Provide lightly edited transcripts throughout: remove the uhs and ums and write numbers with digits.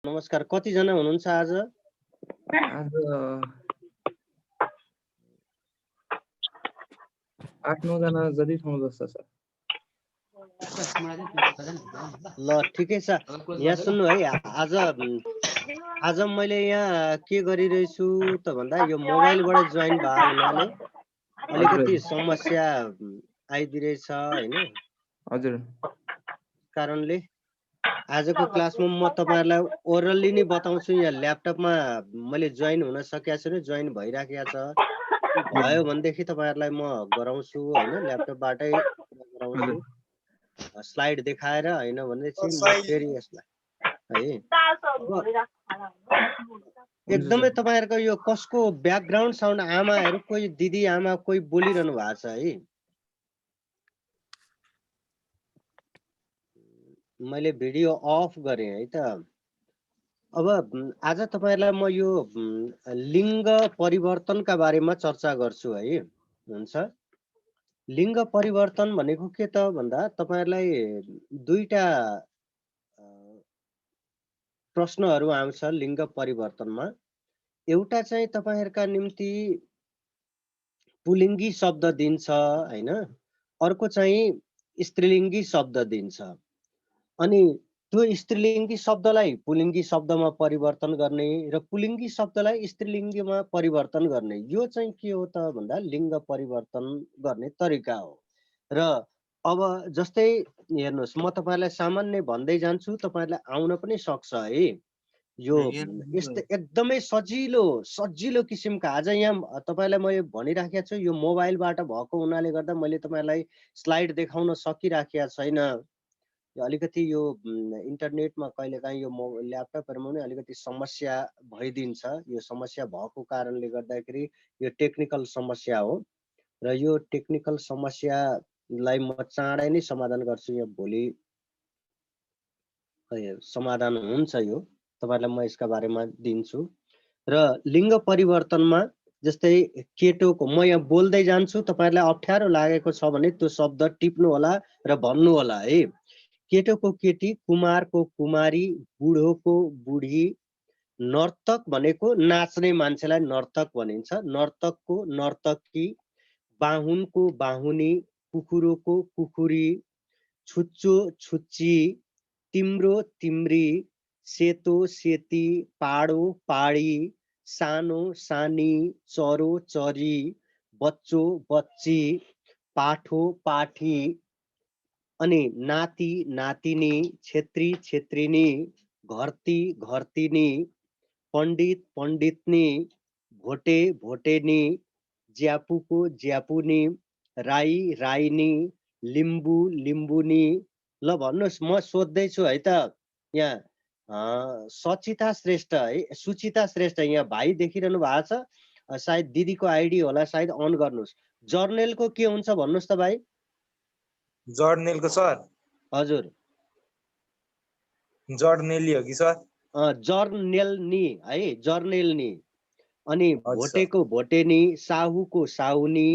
नमस्कार। कतिजना हुनुहुन्छ आज? आज 8-9 जना जति छौँ जस्तो छ। ल ठिकै छ। यहाँ सुन्नु है, आज मैले यहाँ के गरिरहेछु त भन्दा यो मोबाइलबाट जोइन भए हुनाले अलिकति समस्या आइदिरहेछ हैन। हजुर कारणले आजको क्लासमा म तपाईहरुलाई ओरली नै बताउँछु। यहाँ ल्यापटपमा मैले जोइन हुन सकेको छैन, जोइन भइराखेको छ। भयो भनेदेखि तपाईहरुलाई म गराउँछु हैन, ल्यापटपबाटै गराउँछु। स्लाइड देखाएर हैन भने चाहिँ म फेरि यसलाई है एकदमै तपाईहरुको यो कसको ब्याकग्राउन्ड साउन्ड, आमाहरु कोही दिदी आमा कोही बोलिरहनु भएको छ है। मैले भिडियो अफ गरेँ है त। अब आज तपाईहरुलाई म यो लिङ्ग परिवर्तनका बारेमा चर्चा गर्छु है। हुन्छ। लिङ्ग परिवर्तन भनेको के त भन्दा तपाईहरुलाई दुईटा प्रश्नहरु आउँछ लिङ्ग परिवर्तनमा। एउटा चाहिँ तपाईहरुका निम्ति पुलिङ्गी शब्द दिन्छ हैन, अर्को चाहिँ स्त्रीलिङ्गी शब्द दिन्छ। अनि त्यो स्त्रीलिङ्गी शब्दलाई पुलिङ्गी शब्दमा परिवर्तन गर्ने र पुलिङ्गी शब्दलाई स्त्रीलिङ्गीमा परिवर्तन गर्ने, यो चाहिँ के हो त भन्दा लिङ्ग परिवर्तन गर्ने तरिका हो। र अब जस्तै हेर्नुस्, म तपाईहरुलाई सामान्य भन्दै जान्छु, तपाईहरुलाई आउन पनि सक्छ है। यो यस्तो एकदमै सजिलो किसिमका आज यहाँ तपाईहरुलाई म यो भनिराखेको छु। यो मोबाइलबाट भएको हुनाले गर्दा मैले तपाईहरुलाई स्लाइड देखाउन सकिराखेको छैन। अलिकति यो इन्टरनेटमा कहिलेकाहीँ यो ल्यापटपहरुमा पनि अलिकति समस्या भइदिन्छ। यो समस्या भएको कारणले गर्दाखेरि यो टेक्निकल समस्या हो र यो टेक्निकल समस्यालाई म चाँडै नै समाधान गर्छु। यो भोलि समाधान हुन्छ। यो तपाईहरुलाई म यसका बारेमा दिन्छु। र लिङ्ग परिवर्तनमा जस्तै केटोको म यहाँ बोल्दै जान्छु, तपाईहरुलाई अप्ठ्यारो लागेको छ भने त्यो शब्द टिप्नु होला र भन्नु होला है। केटोको केटी, कुमारको कुमारी, बुढोको बुढी, नर्तक भनेको नाच्ने मान्छेलाई नर्तक भनिन्छ, नर्तकको नर्तकी, बाहुनको बाहुनी, कुकुरोको कुकुरी, छुच्चो छुच्ची, तिम्रो तिम्री, सेतो सेती, पाडो पाडी, सानो सानी, चरो चरी, बच्चो बच्ची, पाठो पाठी, अनि नाति नातिनी, छेत्री छेत्रिनी, घरती घरतिनी, पण्डित पण्डितनी, भोटे भोटेनी, ज्यापुको ज्यापुनी, राई राईनी, लिम्बू लिम्बुनी। ल भन्नुहोस्, म सोध्दैछु है त। यहाँ सचिता श्रेष्ठ है, सुचिता श्रेष्ठ यहाँ भाइ देखिरहनु भएको छ। सायद दिदीको आइडी होला, सायद अन गर्नुहोस्। जर्नेलको के हुन्छ भन्नुहोस् त भाइ। जर्नेलको सर? हजुर जर्नेली हो कि सर? जर्नेलनी है, जर्नेलनी। अनि भोटेको भोटेनी, साहुको साहुनी,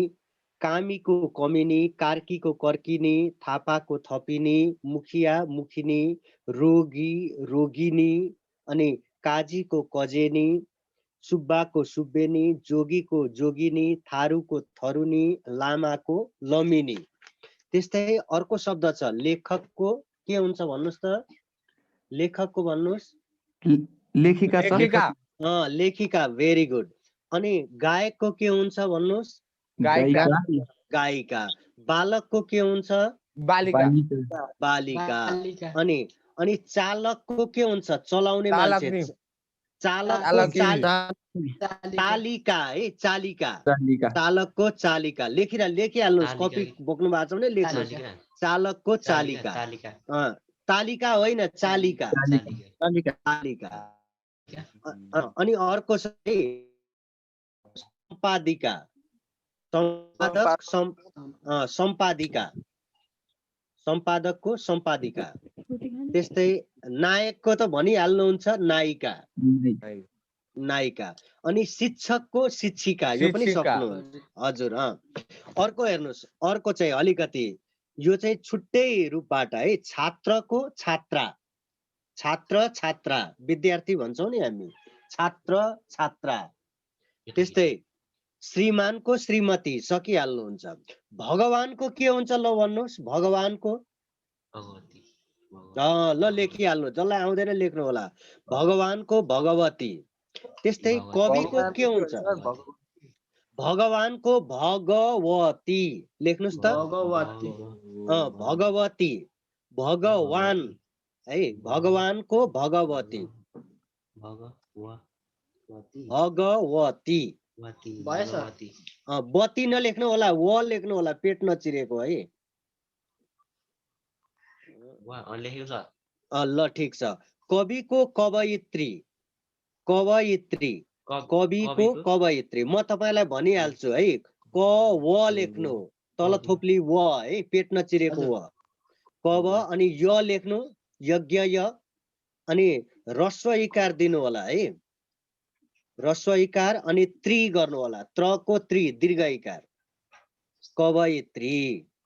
कामीको कमिनी, कार्कीको कर्किनी, थापाको थपिनी, मुखिया मुखिनी, रोगी रोगिनी, अनि काजीको कजेनी, सुब्बाको सुब्बेनी, जोगीको जोगिनी, थारूको थरुनी, लामाको लमिनी। त्यस्तै अर्को शब्द छ लेखकको के हुन्छ भन्नुहोस् त। लेखकको भन्नुहोस्। लेखिका लेखिका। लेखिका, भेरी गुड। अनि गायकको के हुन्छ भन्नुहोस्। गायिका। गायिका। बालकको के हुन्छ। बालिका। बालिका। अनि चालकको के हुन्छ, चलाउने मान्छे। चालकको चालिका है, चालिका। चालकको चालिका। लेखिहाल्नुहोस्, कपी बोक्नु भएको छ भने लेख्नुहोस्। चालकको चालिका। तालिका होइन, चालिका। चालिका। अनि अर्को छ सम्पादिका। सम्पादक सम्पादिका। सम्पादकको सम्पादिका। त्यस्तै नायकको त भनिहाल्नुहुन्छ, नायिका। नायिका। अनि शिक्षकको शिक्षिका, यो पनि सक्नुहुन्छ। हजुर। अर्को हेर्नुहोस्, अर्को चाहिँ अलिकति यो चाहिँ छुट्टै रूपबाट है, छात्रको छात्रा। छात्र छात्रा विद्यार्थी भन्छौँ नि हामी, छात्र छात्रा। त्यस्तै श्रीमानको श्रीमती सकिहाल्नुहुन्छ। भगवानको के हुन्छ ल भन्नुहोस्, भगवानको ल लेखिहाल्नु, जसलाई आउँदैन लेख्नु होला, भगवानको भगवती। त्यस्तै कविको के हुन्छ, भगवानको भगवती लेख्नुस् त, भगवती भगवान है, भगवानको भगवती भगवती। बत्ती नलेख्नु होला, व लेख्नु होला, पेट नचिरेको है। ल ठिक छ। कविको कवयित्री, कवयित्री कविको कवयित्री। म तपाईलाई भनिहाल्छु है, क व लेख्नु, तल थोप्ली व है, पेट नचिरेको व, कव अनि य लेख्नु, यज्ञ य, अनि ह्रस्व इकार दिनु होला है, ह्रस्व इकार अनि त्री गर्नु होला, त्रको त्री दीर्घ इकार, कवयित्री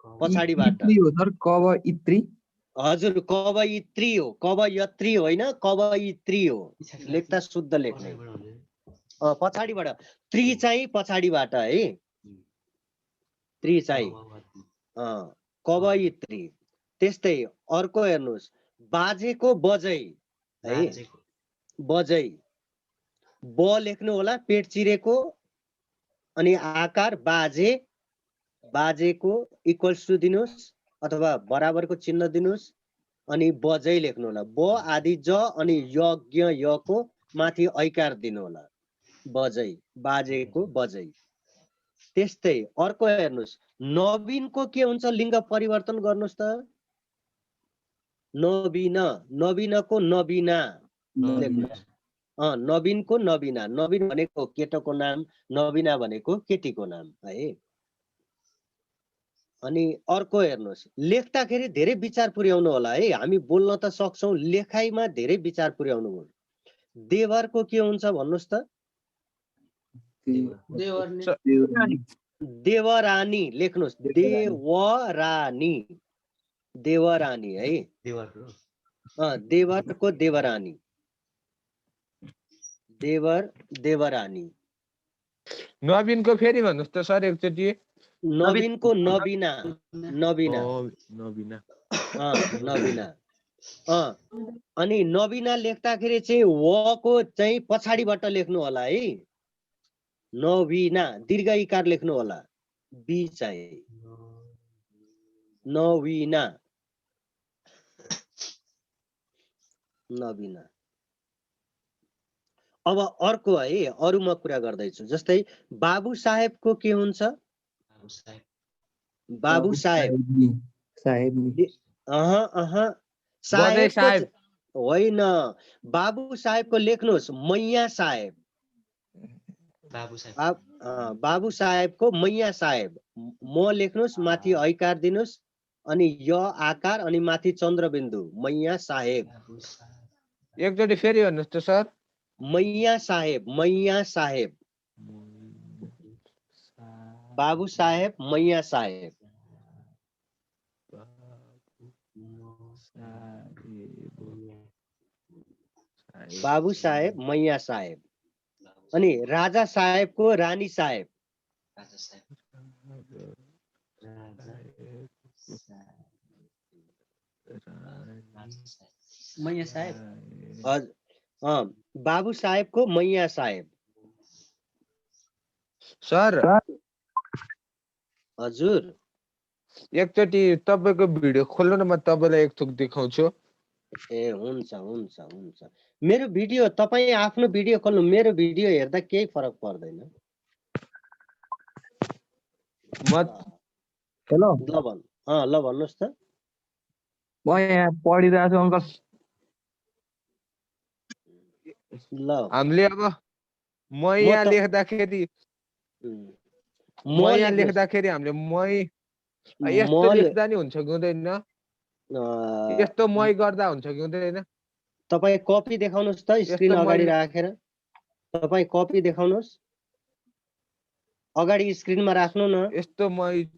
पछाडिबाट। हो सर, कवयित्री। हजुर कवयित्री हो, कवयत्री होइन, कवयित्री हो, लेख्दा शुद्ध लेख्ने। पछाडिबाट त्री चाहिँ पछाडिबाट है, त्री चाहिँ कवयित्री। त्यस्तै अर्को हेर्नुहोस्, बाजेको बजै है, बजै, ब लेख्नु होला, पेट चिरेको अनि आकार बाजे, बाजेको इक्वल्स टु दिनुहोस् अथवा बराबरको चिन्ह दिनुहोस् अनि बजै लेख्नु होला, ब आदि ज अनि यज्ञ यको माथि ऐकार दिनु होला, बजै, बाजेको बजै। त्यस्तै अर्को हेर्नुहोस्, नवीनको के हुन्छ, लिङ्ग परिवर्तन गर्नुहोस् त, नवीन, नवीनको नवीना लेख्नुहोस्। नवीनको नवीना, नवीन भनेको केटोको नाम, नवीना भनेको केटीको नाम है। अनि अर्को हेर्नुहोस्, लेख्दाखेरि धेरै विचार पुर्याउनु होला है, हामी बोल्न त सक्छौँ, लेखाइमा धेरै विचार पुर्याउनु हो। देवरको के हुन्छ भन्नुहोस् त, देवरानी लेख्नुहोस्, देवरानी, देवरानी है, देवरको देवरानी, देवर देवरानी। नवीनको फेरि भन्नुहोस् त सर एकचोटि। नवीनको नवीना, नवीना नवीना, नवीना। अनि नवीना लेख्दाखेरि चाहिँ व को चाहिँ पछाडिबाट लेख्नु होला है, नवीना दीर्घ इकार लेख्नु होला, बी चाहिँ नवीना, नवीना। अब अर्को है, अरु म कुरा गर्दैछु, जस्तै बाबु साहेबको के हुन्छ, बाबु साहेब, साहेब होइन, बाबु साहेबको लेख्नुहोस् मैया साहेब, बाबु साहेबको मैया साहेब, म लेख्नुहोस्, माथि ऐकार दिनुहोस् अनि य आकार अनि माथि चन्द्रबिन्दु, मैया साहेब। एकचोटि फेरि भन्नुहोस् त सर। मैया साहेब, मैया साहेब, बाबु साहेब मैया साहेब, बाबु साहेब मैया साहेब। अनि राजा साहेबको रानी साहेब, मैया साहेब, बाबु साहेबको मैया साहेब। सर हजुर एकचोटि तपाईको भिडियो खोल्नु न, म तपाईलाई एक थोक देखाउँछु। ए हुन्छ हुन्छ हुन्छ, मेरो भिडियो तपाईँ आफ्नो भिडियो खोल्नु, मेरो भिडियो हेर्दा केही फरक पर्दैन। हेलो ल भन्, ल भन्नुहोस् त। म यहाँ पढिरहेको छु अङ्कल। ल हामीले अब म यहाँ लेख्दाखेरि हामीले यस्तो लेख्दा नि हुन्छ कि हुँदैन, यस्तो मै गर्दा हुन्छ कि हुँदैन? तपाईँ कपी देखाउनुहोस् त, स्क्रिन अगाडि राखेर तपाईँ कपी देखाउनुहोस्, अगाडि स्क्रिनमा राख्नु न। यस्तो मै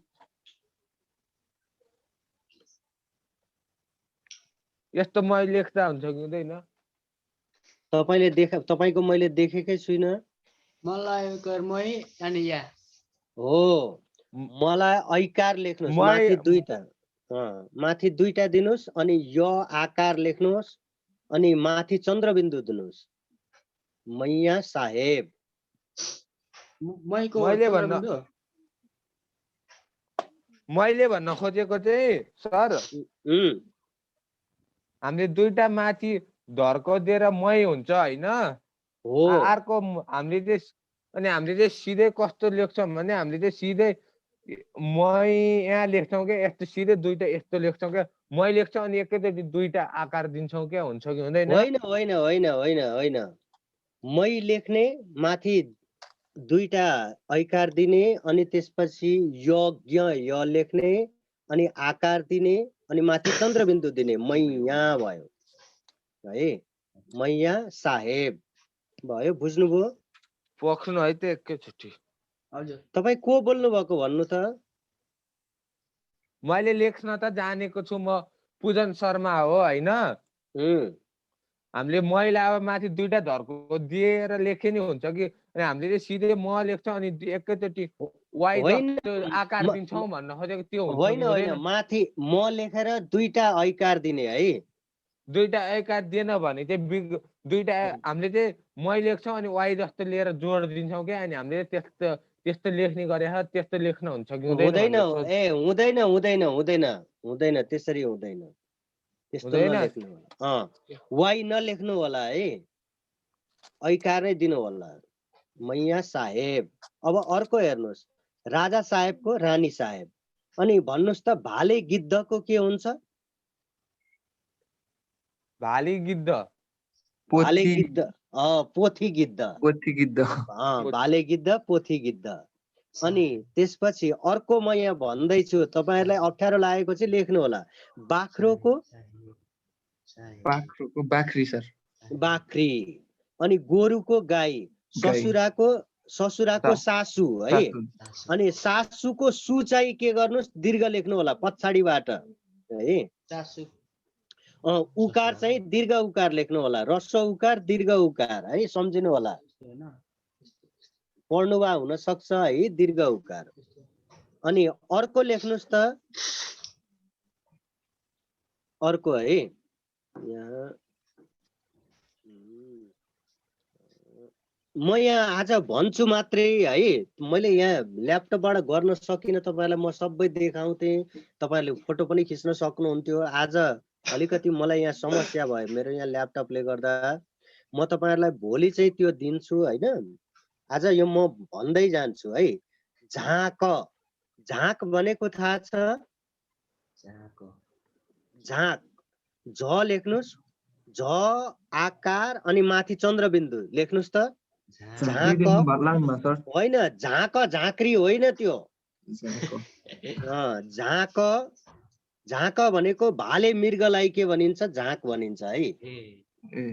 यस्तो मै लेख्दा हुन्छ कि हुँदैन? तपाईको मैले देखेकै छुइनँ। मलाई अनि या हो मलाई ऐकार लेख्नुहोस्, माथि दुईटा दिनुहोस् अनि य आकार लेख्नुहोस् अनि माथि चन्द्रबिन्दु दिनुहोस्। मैया साहेब। मैको मैले भन्न खोजेको चाहिँ सर हामीले दुईटा माथि धर्को दिएर मै हुन्छ होइन? हो अर्को हामीले चाहिँ सिधै कस्तो लेख्छौँ भने हामीले चाहिँ सिधै मै यहाँ लेख्छौँ क्या, यस्तो सिधै दुईटा यस्तो लेख्छौँ क्या, मै लेख्छौँ अनि एकैचोटि दुईटा आकार दिन्छौँ क्या, हुन्छ कि हुँदैन? होइन होइन होइन होइन होइन मै लेख्ने माथि दुईटा ऐकार दिने अनि त्यसपछि यज्ञ य लेख्ने अनि आकार दिने अनि माथि चन्द्रबिन्दु दिने मैया भयो है। मैया साहेब भयो, बुझ्नुभयो? पक्नु है त एकैचोटि। हजुर तपाईँ को बोल्नु भएको भन्नु त? मैले लेख्न त जानेको छु, म पूजन शर्मा हो होइन? हामीले मैला अब माथि दुईटा धर्को दिएर लेखे नि हुन्छ कि? अनि हामीले चाहिँ सिधै म लेख्छौँ अनि एकैचोटि वाइ जस्तो आकार दिन्छौँ भन्न खोजेको त्यो हुन्छ कि होइन, माथि म लेखेर दुईटा ऐकार दिने है। दुईटा ऐकार दिएन भने चाहिँ दुईटा हामीले चाहिँ मै लेख्छौँ अनि वाइ जस्तो लिएर जोड दिन्छौँ क्या, अनि हामीले त्यस्तो लेख्ने गरेर त्यस्तो लेख्न हुन्छ कि हुँदैन? ए हुँदैन हुँदैन हुँदैन हुँदैन, त्यसरी हुँदैन, त्यस्तो नलेख्नु। वाइ नलेख्नु होला है, ऐकारै दिनु होला। मैया साहेब। अब अर्को हेर्नुहोस्, राजा साहेबको रानी साहेब। अनि भन्नुहोस् त भाले गिद्धको के हुन्छ? भाले गिद्ध, भाले गिद्ध, पोथी गिद्ध, भाले गिद्ध पोथी गिद्ध। अनि त्यसपछि अर्को म यहाँ भन्दैछु, तपाईहरुलाई अप्ठ्यारो लागेको चाहिँ लेख्नु होला। बाख्रोको बाख्री सर, बाख्री। अनि गोरुको गाई, ससुराको सासु है। अनि सासुको सु चाहिँ के गर्नुस्, दीर्घ लेख्नु होला पछाडिबाट है। उकार चाहिँ दीर्घ उकार लेख्नु होला, रस्व उकार दीर्घ उकार है, सम्झिनु होला। पढ्नुभयो हुन सक्छ है, दीर्घ उकार। अनि अर्को लेख्नुस् त, अर्को है यहाँ म यहाँ आज भन्छु मात्रै है, मैले यहाँ ल्यापटपबाट गर्न सकिनँ तपाईहरुलाई, म सबै देखाउँथे, तपाईहरुले फोटो पनि खिच्न सक्नुहुन्थ्यो। आज अलिकति मलाई यहाँ समस्या भयो मेरो यहाँ ल्यापटपले गर्दा। म तपाईहरुलाई भोलि चाहिँ त्यो दिन्छु हैन। आज यो म भन्दै जान्छु है। झाँक, झाँक भनेको थाहा छ? झाँक, झ लेख्नुस्, झ आकार अनि माथि चन्द्रबिन्दु लेख्नुस् त। झाँक होइन, झाँक झाँक्री होइन त्यो। झाँक, झाँक भनेको भाले मृगलाई के भनिन्छ? झाँक भनिन्छ है।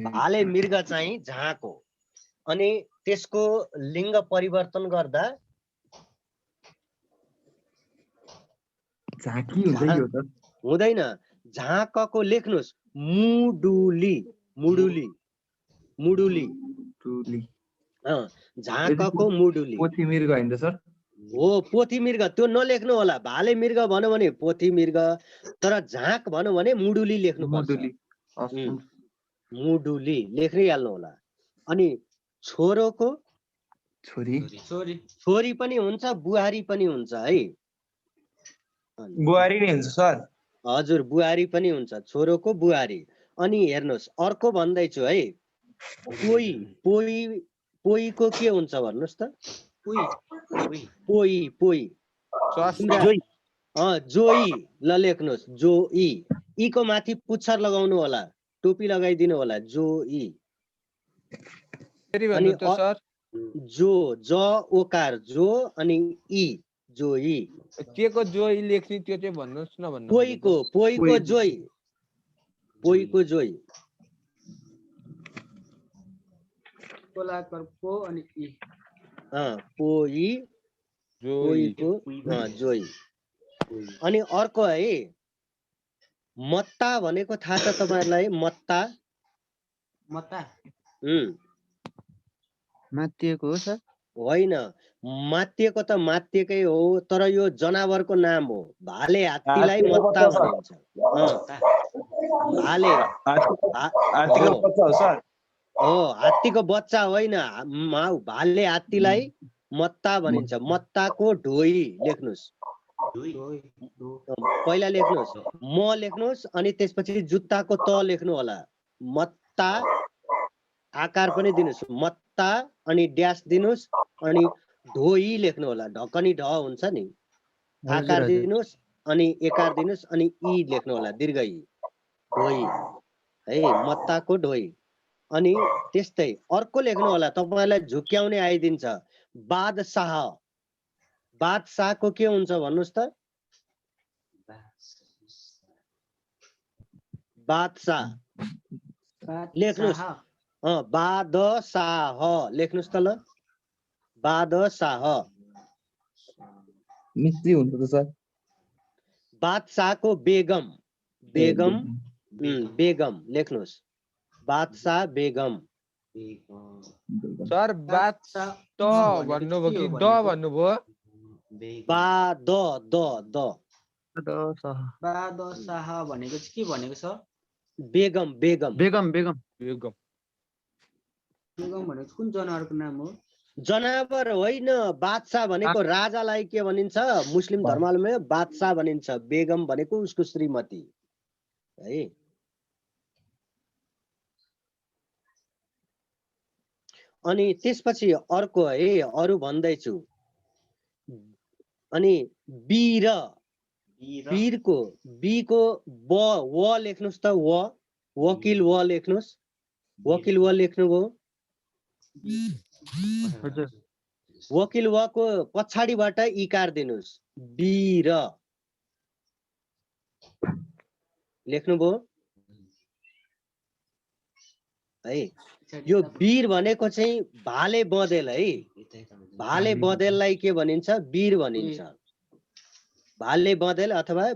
भाले मृग चाहिँ झाँक हो। अनि त्यसको लिङ्ग परिवर्तन गर्दा झाँकी हुन्छ कि हुँदैन। झाँकको लेख्नुस् मुडुली, मुडुली, मुडुली। झाँकको मुडुली। पोथी मृग हैन सर? हो पोथी मृग, त्यो नलेख्नु होला। भाले मृग भन्यो भने पोथी मृग, तर झाँक भन्यो भने मुडुली लेख्नु पर्छ। मुडुली लेख्नै हाल्नु होला। अनि छोरोको छोरी, छोरी पनि हुन्छ, बुहारी पनि हुन्छ है। बुहारी नै हुन्छ सर। हजुर बुहारी पनि हुन्छ, छोरोको बुहारी। अनि हेर्नुहोस् अर्को भन्दैछु है। पोई, पोई, पोईको के हुन्छ भन्नुहोस् त? पोई, पोई, जोई ल लेख्नुहोस्, जोई। ई को माथि पुच्छर लगाउनु होला, टोपी लगाइदिनु होला, जोई। अनि जो, ज ओकार जो अनि ई, जोई। के को जोई लेख्ने त्यो चाहिँ भन्नुस् न भन्नु। पोईको, पोईको जोई, पोईको जोई। पो अनि ई, पोई, पोईको जोई। अनि अर्को है, मत्ता भनेको थाहा छ तपाईहरुलाई? मत्ता मता माथिएको हो सर? होइन, मात्यको त मात्यकै हो, तर यो जनावरको नाम हो। भाले हात्तीलाई हात्तीको मत्ता बच्चा, सर। भनिन्छ। भाले हात्तीको हो बच्चा हो सर। हो, हात्तीको बच्चा होइन, भाले हात्तीलाई मत्ता भनिन्छ। मत्ताको ढोई लेख्नुस्। पहिला लेख्नुस्, म लेख्नुस्, अनि त्यसपछि जुत्ताको त लेख्नु होला। मत्ता आकार पनि दिनुस्, मत्ता अनि ड्यास दिनुस्, अनि ढोई लेख्नु होला। ढकनी ढ हुन्छ नि, आकार दिनुस् अनि एकार दिनुस्, अनि ई लेख्नु होला, दीर्घ ई, ढोई है, मत्ताको ढोई। अनि त्यस्तै अर्को लेख्नु होला, तपाईलाई झुक्क्याउने आइदिन्छ, बादशाह। बादशाहको के हुन्छ भन्नुस् त? बादशाह लेख्नुस्। बादशाह लेख्नुस् त ल, बादशाह। मिस्त्री हुन्छ त सर? बादशाहको बेगम, बेगम बेगम लेख्नुस्, बादशाह बेगम। सर बात त भन्नुभयो कि द भन्नुभयो? बा द द द बादशाह भनेको चाहिँ के भनेको छ? बेगम बेगम बेगम बेगम बेगम बेगम भनेको कुन जनावरको नाम हो? जनावर होइन, बादशाह भनेको राजालाई के भनिन्छ? मुस्लिम धर्मावलम्बीमा बादशाह भनिन्छ। बेगम भनेको उसको श्रीमती है। अनि त्यसपछि अर्को है, अरु भन्दैछु। अनि वीर, वीरको बीको व लेख्नुस् त, वकिल व लेख्नुस्, वकिल व लेख्नुभयो। वकिल वको पछाडिबाट इकार दिनुस्, वीर लेख्नुभयो है। यो वीर भनेको चाहिँ भाले बँदेल है। भाले बँदेललाई के भनिन्छ? वीर भनिन्छ। भाले बँदेल अथवा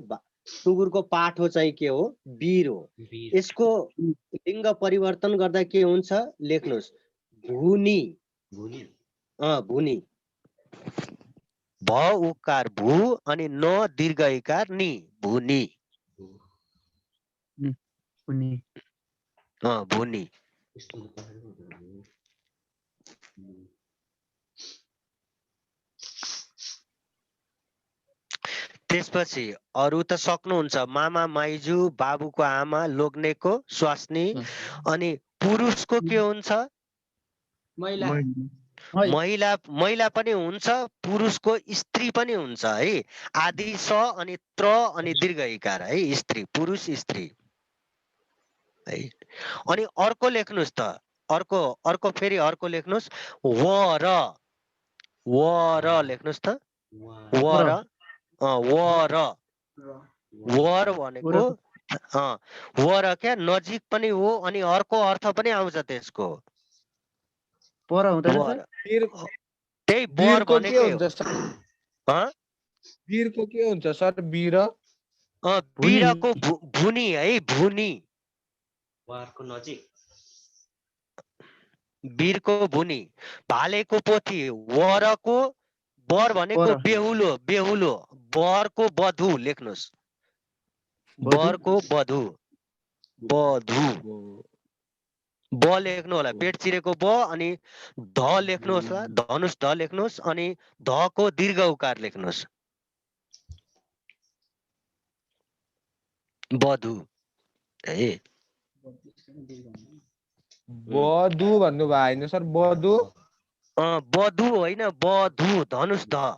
सुँगुरको पाठो चाहिँ के हो? वीर हो। यसको लिङ्ग परिवर्तन गर्दा के हुन्छ? लेख्नुस्, भुनी। भुनी, भ उकार भू अनि न दीर्घ इकार नि, भुनी। भुनी। त्यसपछि अरु त सक्नुहुन्छ, मामा माइजू, बाबुको आमा, लोग्नेको स्वास्नी। अनि पुरुषको के हुन्छ? महिला पनि हुन्छ, पुरुषको स्त्री पनि हुन्छ है। आदि स अनि त्र अनि दीर्घ इकार है, स्त्री, पुरुष स्त्री है। अनि अर्को लेख्नुस् त, अर्को फेरि अर्को लेख्नुस्, वर। वर लेख्नुस् त, वर। वर, वर भनेको वर क्या नजिक पनि हो, अनि अर्को अर्थ पनि आउँछ त्यसको। पर हुँदैन सर? त्यही वर वीरको के भनेकै हुन्छ सर? हो। वीरको के हुन्छ सर? वीर वीरको भुनी है, भुनी। वारको नजिक वीरको भुनी। भालेको पोथी, वरको वर भनेको बेहुलो, बेहुलो। वरको बधु लेख्नुस्, वरको बधु, बधु। ब लेख्नु होला, पेट चिरेको ब, अनि ध लेख्नुहोस्, धनुष ध लेख्नुहोस्, अनि धको दीर्घ उकार लेख्नुहोस्, बधु है। बधु भन्नुभयो होइन सर? बधु बधु होइन, बधु, धनुष ध।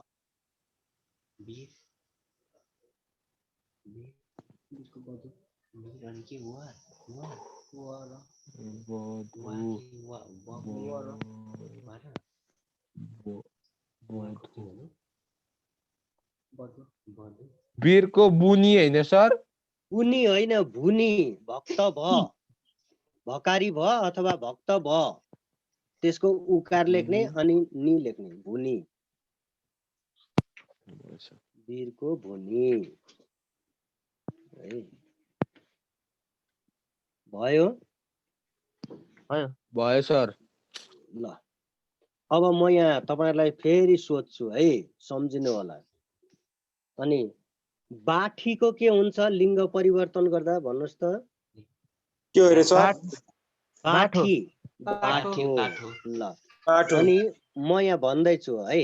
वीरको बुनी होइन सर? बुनी होइन, भुनी। भक्त भ, भकारी भ अथवा भक्त भ, त्यसको उकार लेख्ने अनि नि लेख्ने, भुनी। वीरको भुनी है। भयो भयो सर। ल अब म यहाँ तपाईहरुलाई फेरि सोध्छु है, सम्झिनु होला। अनि बाठीको के हुन्छ लिङ्ग परिवर्तन गर्दा भन्नुस् त? के हो रे सर? बाठी काठो काठो ल काठो। अनि म यहाँ भन्दैछु है,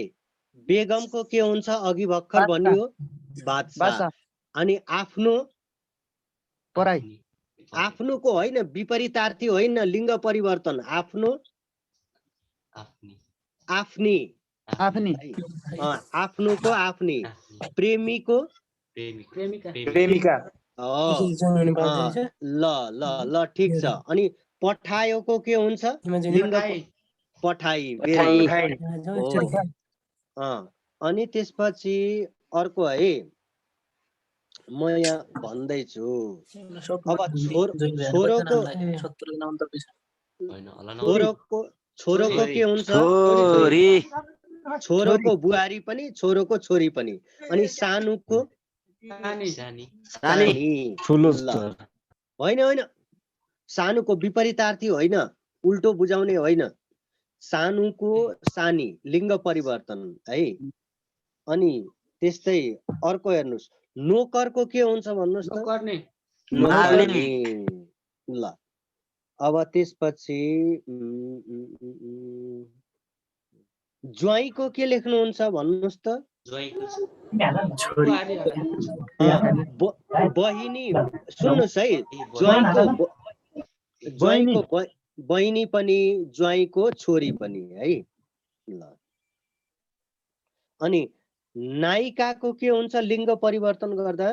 बेगमको के हुन्छ? अघि भर्खर भनियो बादशाह। अनि आफ्नो पराई आफ्नुको होइन, विपरीतार्थी होइन, लिङ्ग परिवर्तन। आफ्नो आफ्नी आफ्नी आफ्नी है। आफ्नुको आफ्नी। प्रेमीको प्रेमिका प्रेमिका। ल ल ल ठिक छ। अनि पठायोको के हुन्छ? लिङ्ग पठाई। अनि त्यसपछि अर्को है, म यहाँ भन्दैछु। अब छोरोको छोरोको के हुन्छ? छोरोको बुहारी पनि, छोरोको छोरी पनि। अनि सानुको सानी। ल होइन होइन, सानुको विपरीतार्थी होइन, उल्टो बुझाउने होइन। सानुको सानी, लिङ्ग परिवर्तन है। अनि त्यस्तै अर्को हेर्नुस्, नोकरको के हुन्छ भन्नुस् त? नोकर्ने। ल अब त्यसपछि ज्वाइँको के लेख्नुहुन्छ भन्नुस् त? बहिनी। सुन्नुस् है, ज्वाइँको बहिनी पनि, ज्वाइँको छोरी पनि है। ल अनि नायिकाको के हुन्छ लिङ्ग परिवर्तन गर्दा?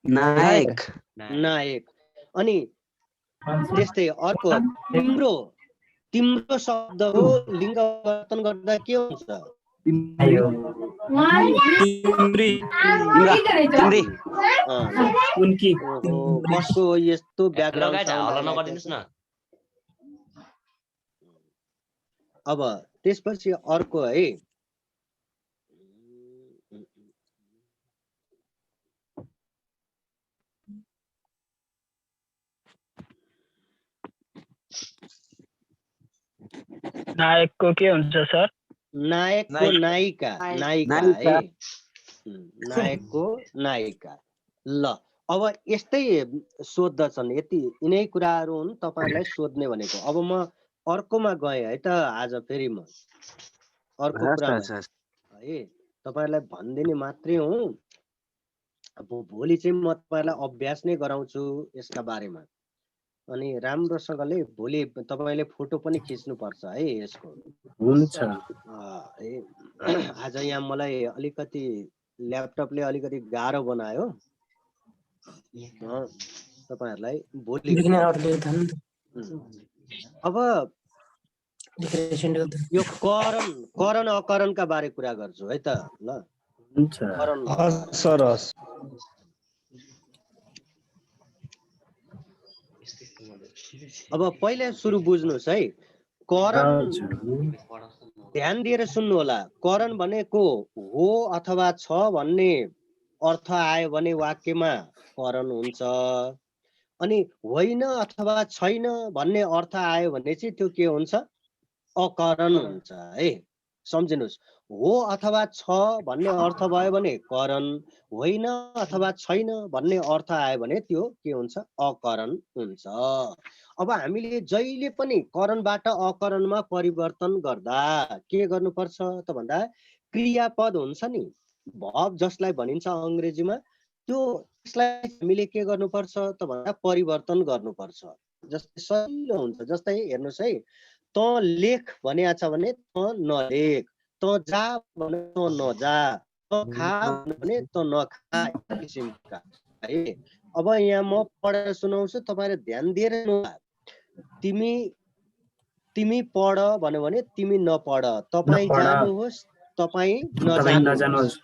नायक। अनि त्यस्तै अर्को तिम्रो शब्द हो, लिङ्ग परिवर्तन गर्दा के हुन्छ? कसको यस्तो ब्याकग्राउन्ड साउन्ड? अब त्यसपछि अर्को है, नायकको के हुन्छ सर? नायकको नायिका है। नायकको नायिका। ल अब यस्तै सोध्दछन्, यति यिनै कुराहरू हुन् तपाईहरुलाई सोध्ने भनेको। अब म अर्कोमा गएँ है त आज फेरि म अर्को कुरामा है, तपाईहरुलाई भनिदिने मात्रै हो। अब भोलि चाहिँ म तपाईहरुलाई अभ्यास नै गराउँछु यसका बारेमा। अनि राम्रोसँगले भोलि तपाईले फोटो पनि खिच्नु पर्छ है यसको। हुन्छ। आज यहाँ मलाई अलिकति ल्यापटपले अलिकति गाह्रो बनायो। तपाईहरुलाई भोलि अब यो करण अकरणका बारे कुरा गर्छु है त। ल अब पहिला सुरु बुझ्नुस् है, करण ध्यान दिएर सुन्नु होला। करण भनेको हो अथवा छ भन्ने अर्थ आयो भने वाक्यमा करण हुन्छ। अनि होइन अथवा छैन भन्ने अर्थ आयो भने चाहिँ त्यो के हुन्छ? अकरण हुन्छ है। सम्झिनुस्, हो अथवा छ भन्ने अर्थ भयो भने करण, होइन अथवा छैन भन्ने अर्थ आयो भने त्यो के हुन्छ? अकरण हुन्छ। अब हामीले जहिले पनि करणबाट अकरणमा परिवर्तन गर्दा के गर्नुपर्छ त भन्दा, क्रियापद हुन्छ नि, भर्ब जसलाई भनिन्छ अङ्ग्रेजीमा, त्यो त्यसलाई हामीले के गर्नुपर्छ त भन्दा परिवर्तन गर्नुपर्छ। जस्तै सजिलो हुन्छ। जस्तै हेर्नुस् है, त लेख भनेको छ भने त नलेख, त जा भने त नजा, त खा भने त नखा, किसिमका है। अब यहाँ म पढेर सुनाउँछु, तपाईहरुले ध्यान दिएर सुन्नुहोला। तिमी पढ भन्यो भने तिमी नपढ, तपाई जानुहोस् तपाई नजानुहोस्।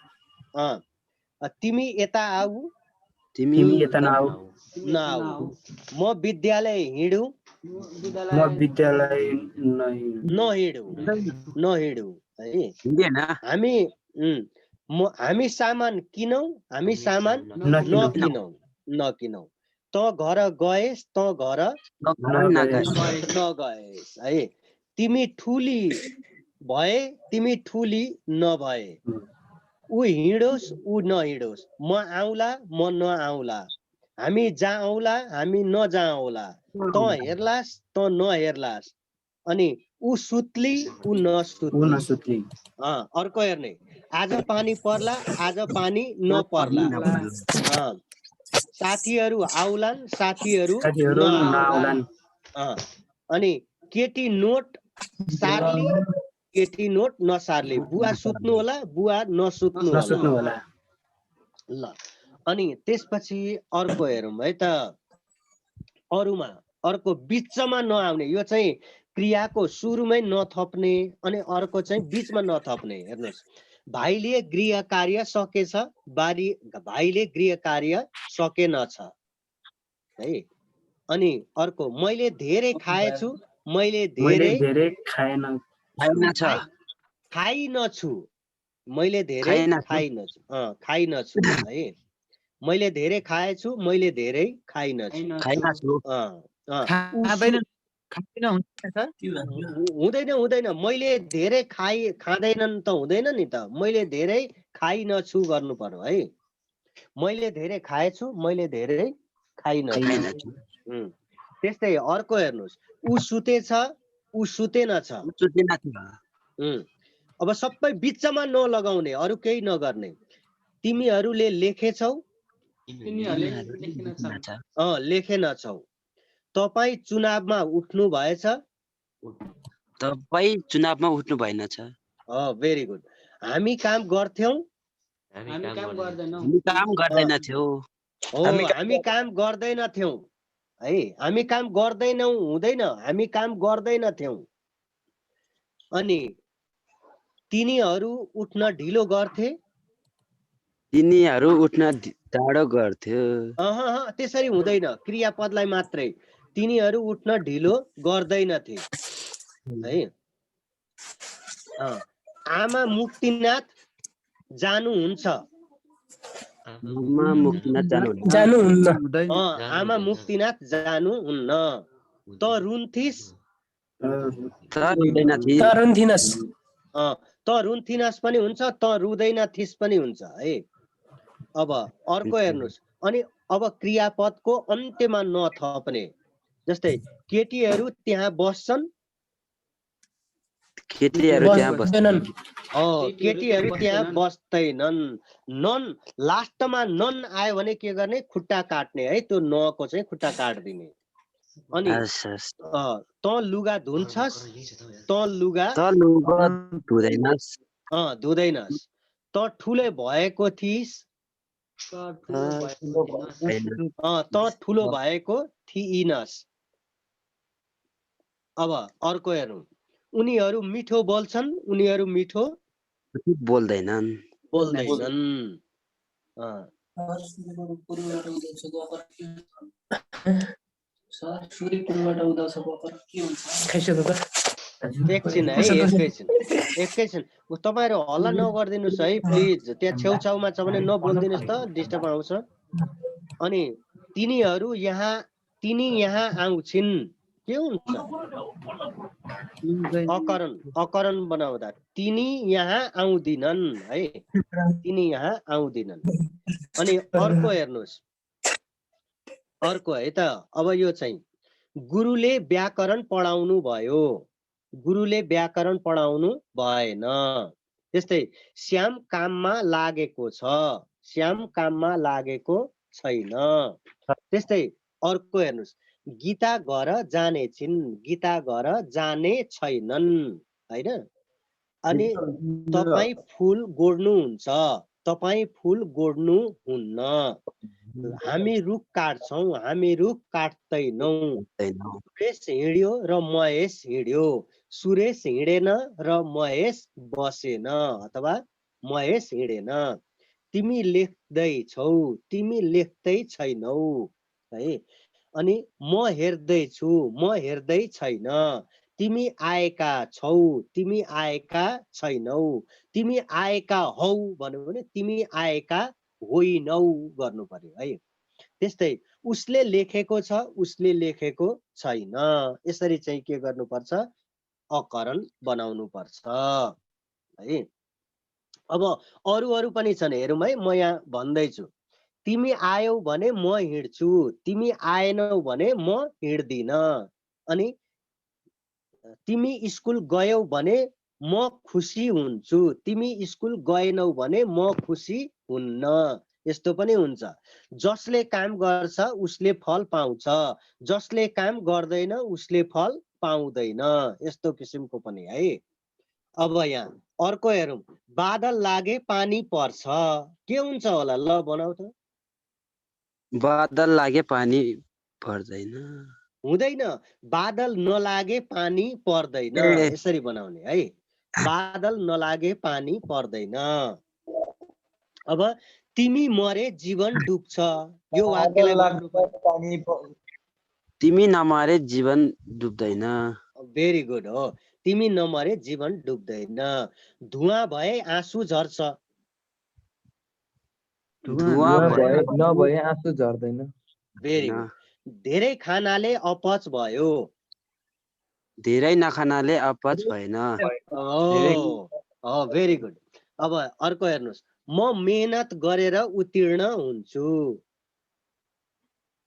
तिमी यता आऊ तिमी यता नआऊ। म विद्यालय हिँडू नहिँडू है। हामी सामान किनौँ हामी सामान नकिनौँ। त घर गएस् त घर नगएस् है। तिमी ठुली भए तिमी ठुली नभए, ऊ हिँडोस् ऊ नहिँडोस्, म आउला म नआउला, हामी जाऔला हामी नजाऔला, त हेर्लास् त नहेर्लास्, अनि ऊ सुत्ली ऊ नसुत्ली। अर्को हेर्ने, आज पानी पर्ला आज पानी नपर्ला, साथीहरू आउलान् साथीहरू नआउलान्, अनि केटी नोट सार्ली केटी नोट नसार्ले, बुवा सुत्नु होला बुवा नसुत्नु होला। ल अनि त्यसपछि अर्को हेरौँ है त। अरूमा अर्को बिचमा नआउने, यो चाहिँ क्रियाको सुरुमै नथप्ने, अनि अर्को चाहिँ बिचमा नथप्ने। हेर्नुहोस्, भाइले गृह कार्य सकेछ, भाइले गृह कार्य सकेनछ है। अनि अर्को, मैले धेरै खाएछु मैले धेरै खाइनछु, मैले धेरै खाइनछु है। मैले धेरै खाएछु मैले धेरै खाइनछु, हुँदैन। मैले धेरै खाँदैनन् त हुँदैन नि त, मैले धेरै खाइनछु गर्नु पर्यो है। मैले धेरै खाएछु मैले धेरै खाइनछु। त्यस्तै अर्को हेर्नुहोस्, ऊ सुतेछ ऊ सुतेनछ। अब सबै बिचमा नलगाउने, अरू केही नगर्ने। तिमीहरूले लेखेछौ लेखेनछौ, तपाईँ चुनावमा उठ्नु भएछ, तपाईँ चुनावमा उठ्नु भएनछ। Very good. हामी काम गर्थ्यौं हामी काम गर्दैनथ्यौ, हामी काम गर्दैनथ्यौं है। हामी काम गर्दैनौ हुँदैन, हामी काम गर्दैनथ्यौं। अनि तिनीहरू उठ्न ढिलो गर्थे, तिनीहरू उठ्न टाढो गर्थ्यो। त्यसरी हुँदैन, क्रियापदलाई मात्रै। तिनीहरू उठ्न ढिलो गर्दैनथे है। आमा मुक्तिनाथ जानुहुन्छ, आमा मुक्तिनाथ आमा मुक्तिनाथ जानुहुन्न। त रुन्थिस त रुन्थिनस् पनि हुन्छ, त रुँदैनथिस पनि हुन्छ है। अब अर्को हेर्नुहोस्, अनि अब क्रियापदको अन्त्यमा नथप्ने। जस्तै केटीहरू त्यहाँ बस्छन्, केटीहरू त्यहाँ बस्दैनन्। नन लास्टमा नन आयो भने के गर्ने, खुट्टा काट्ने है, त्यो नको चाहिँ खुट्टा काट्दिने। अनि त लुगा धुन्छस् त लुगा धुँदैनस्, त ठुलो भएको थिइस् त ठुलो भएको थिइनस्। अब अर्को हेरौँ, उनीहरू मिठो बोल्छन् उनीहरू मिठो बोल्दैनन्। एकछिन है, एकैछिन तपाईँहरू हल्ला नगरिदिनुहोस् है प्लिज। त्यहाँ छेउछाउमा छ भने नबोलिदिनुहोस् त, डिस्टर्ब आउँछ। अनि तिनीहरू यहाँ तिनी यहाँ आउँछिन्, के हुन्छ अकरण बनाउँदा, तिनी यहाँ आउँदिनन् है, तिनी यहाँ आउँदिनन्। अनि अर्को हेर्नुहोस्, अर्को है त। अब यो चाहिँ गुरुले व्याकरण पढाउनु भयो, गुरुले व्याकरण पढाउनु भएन। त्यस्तै श्याम काममा लागेको छ, श्याम काममा लागेको छैन। त्यस्तै अर्को हेर्नुहोस्, गीता घर जाने छिन्, गीता घर जाने छैनन् हैन। अनि तपाईँ फुल गोड्नुहुन्छ, तपाईँ फुल गोड्नु हुन्न। हामी रुख काट्छौँ हामी रुख काट्दैनौँ। सुरेश हिँड्यो र महेश हिँड्यो, सुरेश हिँडेन र महेश बसेन अथवा महेश हिँडेन। तिमी लेख्दैछौ तिमी लेख्दै छैनौ है। अनि म हेर्दैछु म हेर्दै छैन। तिमी आएका छौ तिमी आएका छैनौ। तिमी आएका हौ भन्यो भने तिमी आएका होइनौ गर्नु पर्यो है। त्यस्तै उसले लेखेको छ, उसले लेखेको छैन, यसरी चाहिँ के गर्नुपर्छ, अकरण बनाउनु पर्छ है। अब अरू पनि छन्, हेरौँ है। म यहाँ भन्दैछु, तिमी आयौ भने म हिँड्छु, तिमी आएनौ भने म हिँड्दिन। अनि तिमी स्कुल गयौ भने म खुसी हुन्छु, तिमी स्कुल गएनौ भने म खुसी हुन्न। यस्तो पनि हुन्छ। जसले काम गर्छ उसले फल पाउँछ, जसले काम गर्दैन उसले फल पाउँदैन, यस्तो किसिमको पनि है। अब यहाँ अर्को हेरौँ, बादल लागे पानी पर्छ, के हुन्छ होला, ल बनाऊ त। बादल लागे पानी पर्दैन। हुँदैन, बादल नलागे पानी पर्दैन, ए। यसरी बनाउने है। बादल नलागे पानी पर्दैन। अब तिमी मरे जीवन डुब्छ, यो वाक्यलाई बनाउनु पर्यो। तिमी नमरे जीवन डुब्दैन। भेरी गुड हो, तिमी नमरे जीवन डुब्दैन। धुवाँ भए आँसु झर्छ, धुवाँ भए नभए आँसु झर्दैन। Very good. धेरै खानाले अपच भयो, धेरै नखानाले अपच भएन। Very good. अब अर्को हेर्नुहोस्, म मेहनत गरेर उत्तीर्ण हुन्छु,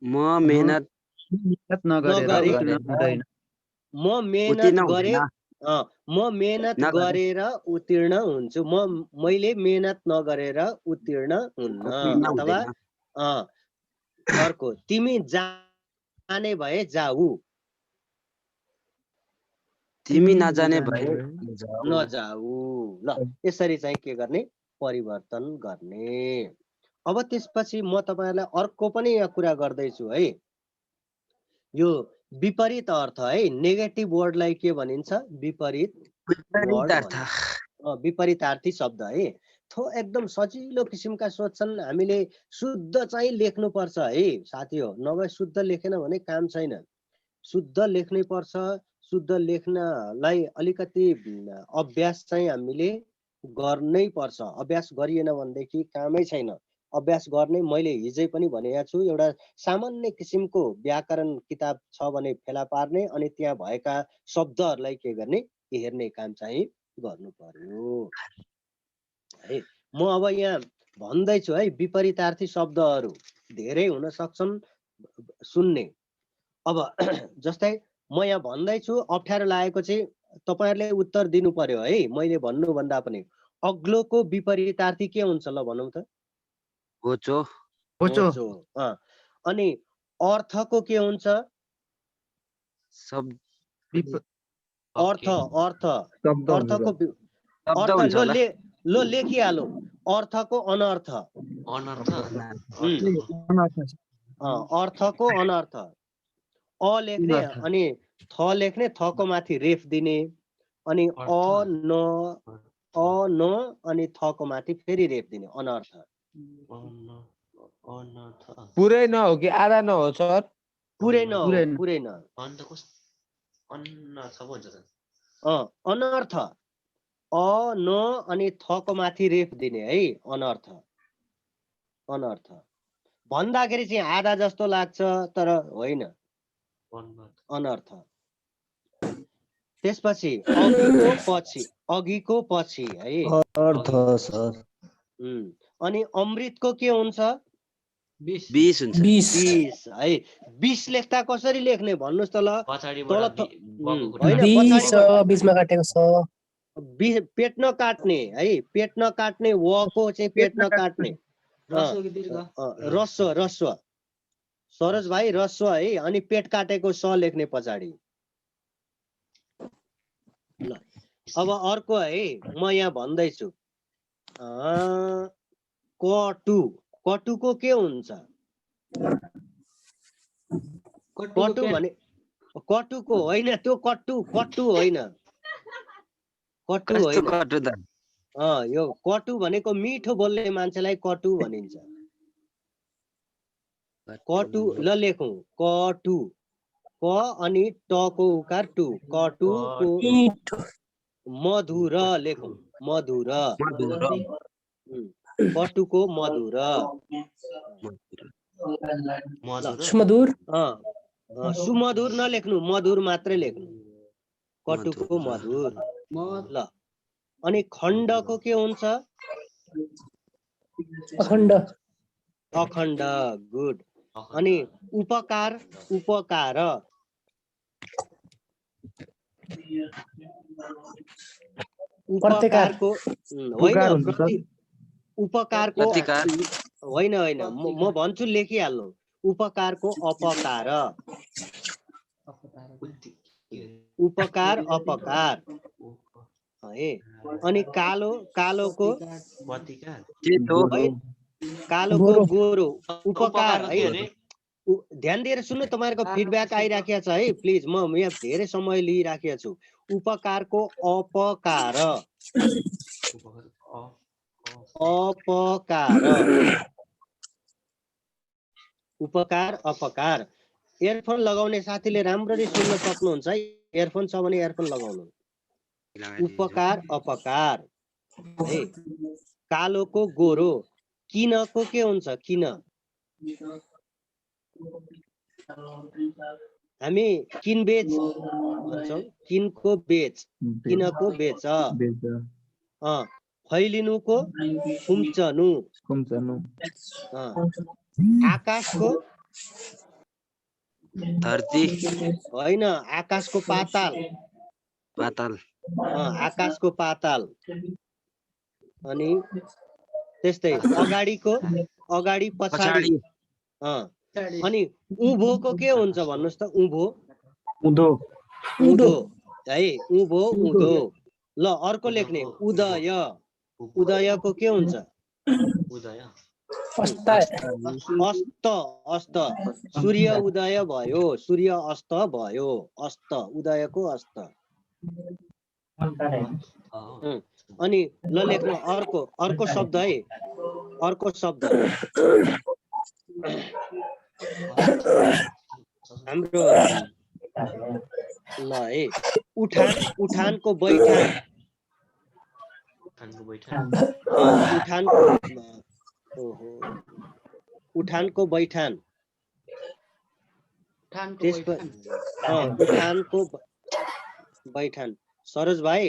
म मेहनत नगरेर नगरे उत्तीर्ण हुँदैन। म मेहनत उत्तीर्ण गरे हुँदैन। म मेहनत नगरे। गरेर उत्तीर्ण हुन्छु, मैले मेहनत नगरेर उत्तीर्ण हुन्न। उत्तीर्ण अथवा हुँदैन। अर्को, तिमी जाने भए जाऊ, तिमी नजाने भए नजाऊ। ल, यसरी चाहिँ के गर्ने, परिवर्तन गर्ने। अब त्यसपछि म तपाईहरुलाई अर्को पनि यहाँ कुरा गर्दैछु है। यो विपरीत अर्थ है, नेगेटिभ वर्डलाई के भनिन्छ, विपरीत वर्ड भनिन्छ, विपरीतार्थी शब्द है। एकदम सजिलो किसिमका सोध्छन्, हामीले शुद्ध चाहिँ लेख्नुपर्छ है साथी हो, नभए शुद्ध लेखेन भने काम छैन। शुद्ध लेख्नै पर्छ। शुद्ध लेख्नलाई अलिकति अभ्यास चाहिँ हामीले गर्नै पर्छ। अभ्यास गरिएन भनेदेखि कामै छैन। अभ्यास गर्ने, मैले हिजै पनि भनेको छु, एउटा सामान्य किसिमको व्याकरण किताब छ भने फेला पार्ने, अनि त्यहाँ भएका शब्दहरूलाई के गर्ने, हेर्ने काम चाहिँ गर्नु पर्यो है। म अब यहाँ भन्दैछु है, विपरीतार्थी शब्दहरू धेरै हुन सक्छन् सुन्ने। अब जस्तै म यहाँ भन्दैछु, अप्ठ्यारो लागेको चाहिँ तपाईहरुले उत्तर दिनु पर्यो है। मैले भन्नु भन्दा पनि अग्लोको विपरीतार्थी के हुन्छ, ल भनौँ त। होचो। होचो। अनि अर्थको के हुन्छ, अर्थको लो लेखिहालौ, अर्थको अनर्थ, अर्थको अनर्थ। अ लेख्ने अनि थ लेख्ने, थको माथि रेफ दिने, अनि अ न अनि थको माथि फेरि रेफ दिने, अनर्थ। पुरै न हो कि आधा न हो सर? पुरै न हो, पुरै न। अनर्थ, अ न अनि थको माथि रेफ दिने है, अनर्थ। अनर्थ भन्दाखेरि चाहिँ आधा जस्तो लाग्छ, तर होइन, अनर्थ। त्यसपछि अघिको पछि है, अर्थ सर। अनि अमृतको के हुन्छ, 20 हुन्छ। 20 है। 20 लेख्दा कसरी लेख्ने भन्नुस् त ल। पेट नकाट्ने है, पेट नकाट्ने, वको चाहिँ पेट नकाट्ने, रस्व सरोज भाइ, रस्व है। अनि पेट काटेको स लेख्ने पछाडि। ल, अब अर्को है, म यहाँ भन्दैछु, कटुको के हुन्छ, कटु भने कटुको होइन, त्यो कट्टु होइन, कट्टु होइन। यो कटु भनेको मिठो बोल्ने मान्छेलाई कटु भनिन्छ। कटु, ल लेखौँ, कटु, क अनि टको उकार टु, कटुको मधुर लेखौँ, मधुर, कटुको मधुर। मधुर सुमधुर सुमधुर नलेख्नु, मधुर मात्रै लेख्नु। कटुको मधुर। ल अनि खण्डको के हुन्छ? अखण्ड अखण्ड। गुड। अनि उपकार उपकार उपकारको उकार होइन, हुन्छ सर। उपकारको प्रतिकार। होइन होइन, म भन्छु लेखिहाल्नु। उपकारको अपकार, उपकार अपकार है। अनि कालो कालोको प्रतिकार सेतो कालोको गोरो उपकार उपकारमा है। के अरे? ध्यान दिएर सुन्नु, तपाईँहरूको फिडब्याक आइराखेको छ है प्लिज। म यहाँ धेरै समय लिइराखेको छु। उपकारको अपकार अपकार उपकार अपकार। इयरफोन लगाउने साथीले राम्ररी सुन्न सक्नुहुन्छ है। इयरफोन छ भने इयरफोन लगाउनु। उपकार अपकार है। कालोको गोरो। किनको के हुन्छ? किन हामी किनबेच भन्छौँ। किनको बेच, किनको बेच। फैलिनुको खुम्चनु। आकाशको धरती होइन, आकाशको पाताल। पाताल आकाशको पाताल। अनि त्यस्तै अगाडिको अगाडि पछाडि। अनि उँभोको के हुन्छ भन्नुहोस् त? उँभो उँधो उँधो है। उँभो उँधो। ल अर्को लेख्ने उदय। उदयको के हुन्छ? उदय अस्त अस्त। सूर्य उदय भयो, सूर्य अस्त भयो। अस्त, उदयको अस्त। अनि ल लेख्नु अर्को अर्को शब्द है। अर्को शब्द हाम्रो ल है। उठान, उठानको बैठान। उठानको उठानको बैठान। उठानको बैठान। सरोज भाइ,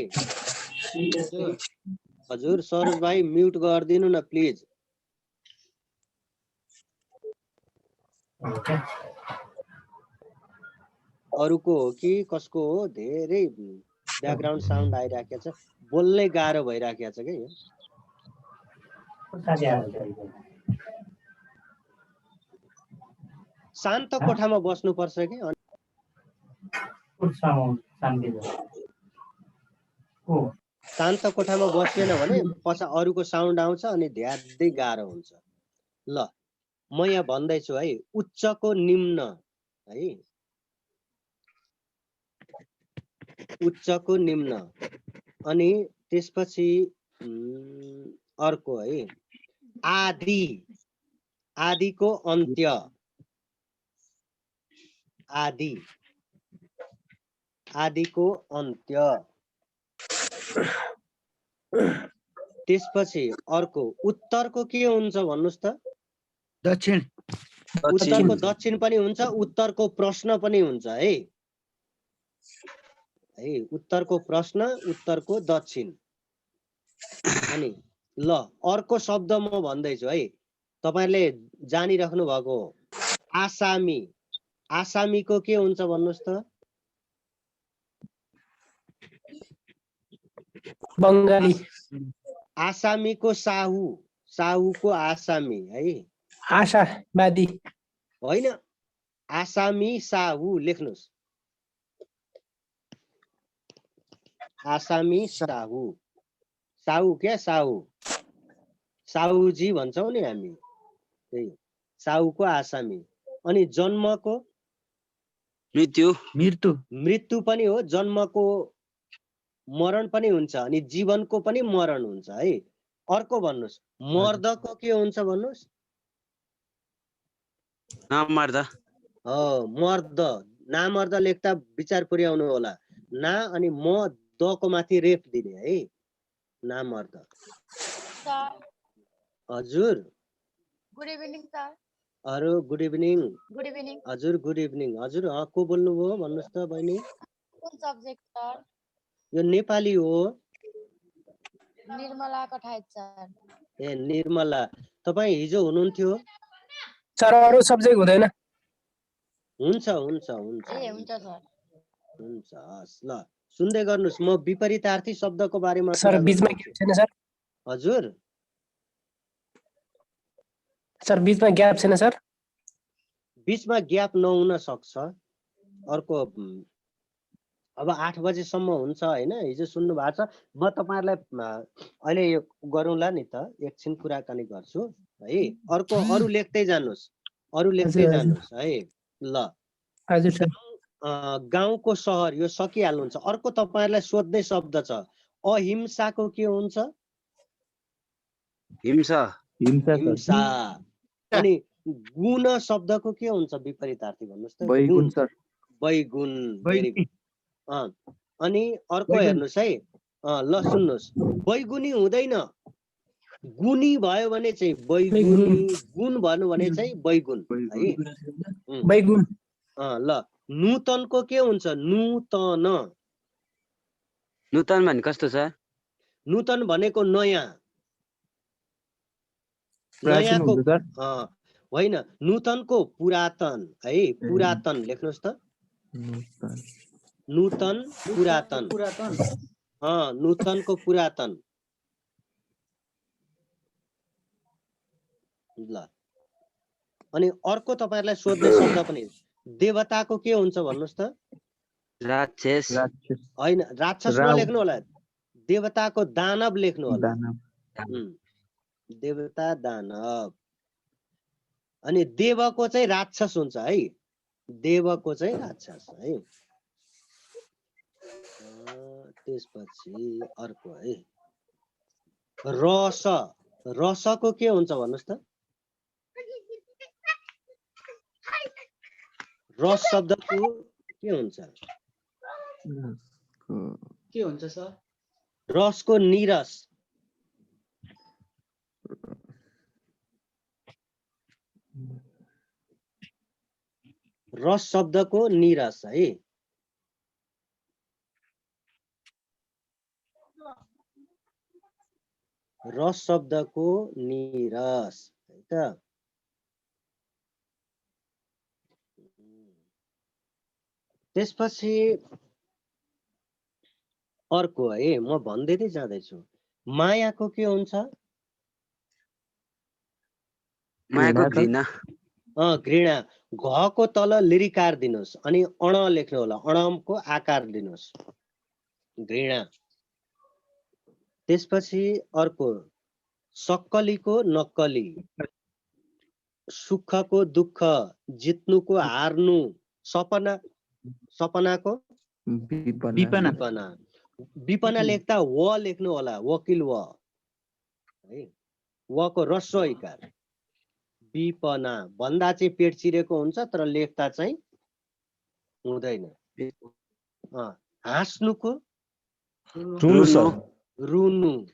हजुर सरोज भाइ म्युट गरिदिनु न प्लिज। अरूको हो कि कसको हो? धेरै ब्याकग्राउन्ड साउन्ड आइराखेको छ। बोल्नै गाह्रो भइराखेको छ क्या यो। शान्त कोठामा बस्नुपर्छ कि। शान्त कोठामा बसेन भने पछि अरूको साउन्ड आउँछ अनि ध्यादै गाह्रो हुन्छ। ल म यहाँ भन्दैछु है। उच्चको निम्न है। उच्चको निम्न। अनि त्यसपछि अर्को है। आदि, आदिको अन्त्य। आदि, आदिको अन्त्य। त्यसपछि अर्को उत्तरको के हुन्छ भन्नुहोस् त? दक्षिण। उत्तरको दक्षिण पनि हुन्छ, उत्तरको प्रश्न पनि हुन्छ है। उत्तरको प्रश्न, उत्तरको दक्षिण। अनि ल अर्को शब्द म भन्दैछु है, तपाईहरुले जानिराख्नु भएको हो। आसामी, आसामीको के हुन्छ भन्नुहोस् त? बङ्गाली। आसामीको साहु, साहुको आसामी है। आशावादी होइन, आसामी साहु लेख्नुस्। आसामी साहु, साहु क्या साहु, साहुजी भन्छौं नि हामी, त्यही साहुको आसामी। अनि जन्मको मृत्यु, मृत्यु, मृत्यु पनि हो, जन्मको मरण पनि हुन्छ, अनि जीवनको पनि मरण हुन्छ है। अर्को भन्नुस्, मर्दको के हुन्छ भन्नुस्? नामर्द। मर्द, नामर्द लेख्दा विचार पुर्याउनु होला। ना अनि म दको माथि रेफ दिने है, नामर्द। हजुर गुड इभिनिङ सर। अरू गुड इभिनिङ। Good evening. हजुर गुड इभिनिङ। हजुर को बोल्नुभयो भन्नुहोस् त बहिनी? कुन सब्जेक्ट सर? यो नेपाली हो। निर्मला कठायत सर। ए निर्मला, तपाईँ हिजो हुनुहुन्थ्यो? सर अरू सब्जेक्ट हुँदैन? हुन्छ हुन्छ हुन्छ ए हुन्छ सर। हुन्छ हस् ल सुन्दै गर्नुहोस्, म विपरीतार्थी शब्दको बारेमा सर कुरा बीचमा गर्दैछु। ग्याप छैन सर? हजुर सर बीचमा ग्याप छैन सर? बिचमा ग्याप नहुन सक्छ। अर्को अब 8 बजेसम्म हुन्छ होइन? हिजो सुन्नु भएको छ। म तपाईँहरूलाई अहिले यो गरौँला नि त, एकछिन कुराकानी गर्छु है। अर्को अरू लेख्दै जानुहोस्, अरू लेख्दै हजुर, हजुर। जानुहोस् है। ल हजुर सर। गाउँको सहर यो सकिहाल्नुहुन्छ। अर्को तपाईँहरूलाई सोध्ने शब्द छ, अहिंसाको के हुन्छ? हिंसा हिंसा। अनि गुण शब्दको के हुन्छ विपरीतार्थी भन्नुहोस् त? बैगुण सर। बैगुण। Very good. अनि अर्को हेर्नुहोस् है। ल सुन्नुहोस्, बैगुनी हुँदैन, गुणी भयो भने चाहिँ बैगुनी, गुण भन्नु भने चाहिँ बैगुण है। बैगुण। ल नूतनको के हुन्छ? नूतन। नूतन भने कस्तो सर? नूतन भनेको नयाँ। प्राचीन नयाँको हुन्छ सर। होइन, नूतनको पुरातन है। पुरातन लेख्नुहोस् त। नूतन पुरातन। पुरातन। नूतनको पुरातन। ल अनि अर्को तपाईँहरूलाई सोध्ने शब्द पनि, देवताको के हुन्छ भन्नुहोस् त? राक्षस होइन, राक्षस नलेख्नु होला, देवताको दानव लेख्नु होला। देवता दानव। अनि देवको चाहिँ राक्षस हुन्छ है। देवको चाहिँ राक्षस है। त्यसपछि अर्को है, रस। रसको के हुन्छ भन्नुहोस् त? रस शब्दको के हुन्छ? के हुन्छ सर? रसको निरस। रस शब्दको निरस है। रस शब्दको निरस है त। त्यसपछि अर्को है, म भन्दै जाँदैछु। मायाको के हुन्छ? मायाको घृणा। घृणा। घको तल लिरिकार दिनुहोस् अनि अण लेख्नु होला, अणको आकार दिनुहोस्, घृणा। त्यसपछि अर्को, सक्कलीको नक्कली। सुखको दुःख, जित्नुको हार्नु, सपना, सपनाको विपना। विपना लेख्दा व लेख्नु होला, वकिल व है। वको ह्रस्व इकार। विपना भन्दा चाहिँ पेट चिरेको हुन्छ, तर लेख्दा चाहिँ हुँदैन। हाँस्नुको रुनु।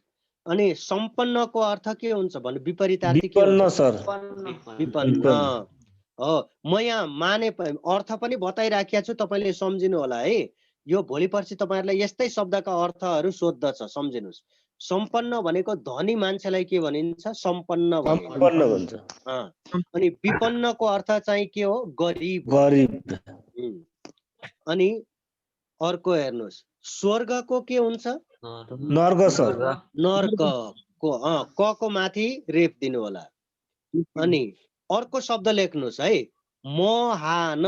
अनि सम्पन्नको अर्थ के हुन्छ भने विपरीतार्थी के हुन्छ? विपन्न हो। म यहाँ माने अर्थ पनि बताइराखेको छु, तपाईँले सम्झिनु होला है। यो भोलि पर्सि तपाईँहरूलाई यस्तै शब्दका अर्थहरू सोध्दछ, सम्झिनुहोस्। सम्पन्न भनेको धनी मान्छेलाई के भनिन्छ? सम्पन्न भनिन्छ। अनि विपन्नको अर्थ चाहिँ के हो? गरिब। अनि अर्को हेर्नुहोस्, स्वर्गको के हुन्छ? नर्क सर। नर्कको कको माथि रेप दिनु होला। अनि अर्को शब्द लेख्नुहोस् है, महान।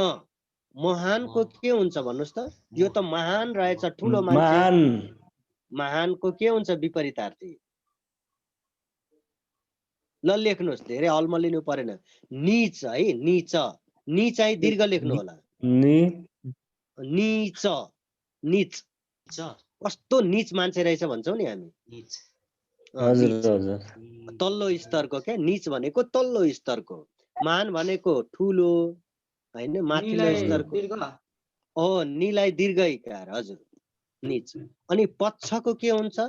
महानको के हुन्छ भन्नुहोस् त? यो त महान रहेछ, ठुलो मान्छे। महानको के हुन्छ विपरीतार्थी? ल लेख्नुहोस्, धेरै अल्मलिनु परेन। नीच है, नीच। नी चाहिँ दीर्घ लेख्नु होला। नीच। नीच कस्तो नीच मान्छे रहेछ भन्छौँ नि हामी। तल्लो स्तरको क्या, नीच भनेको तल्लो स्तरको। महान भनेको ठुलो होइन, माथिल्लो स्तरको। नीलाई दीर्घ इकार। हजुर, नीच। अनि पक्षको के हुन्छ?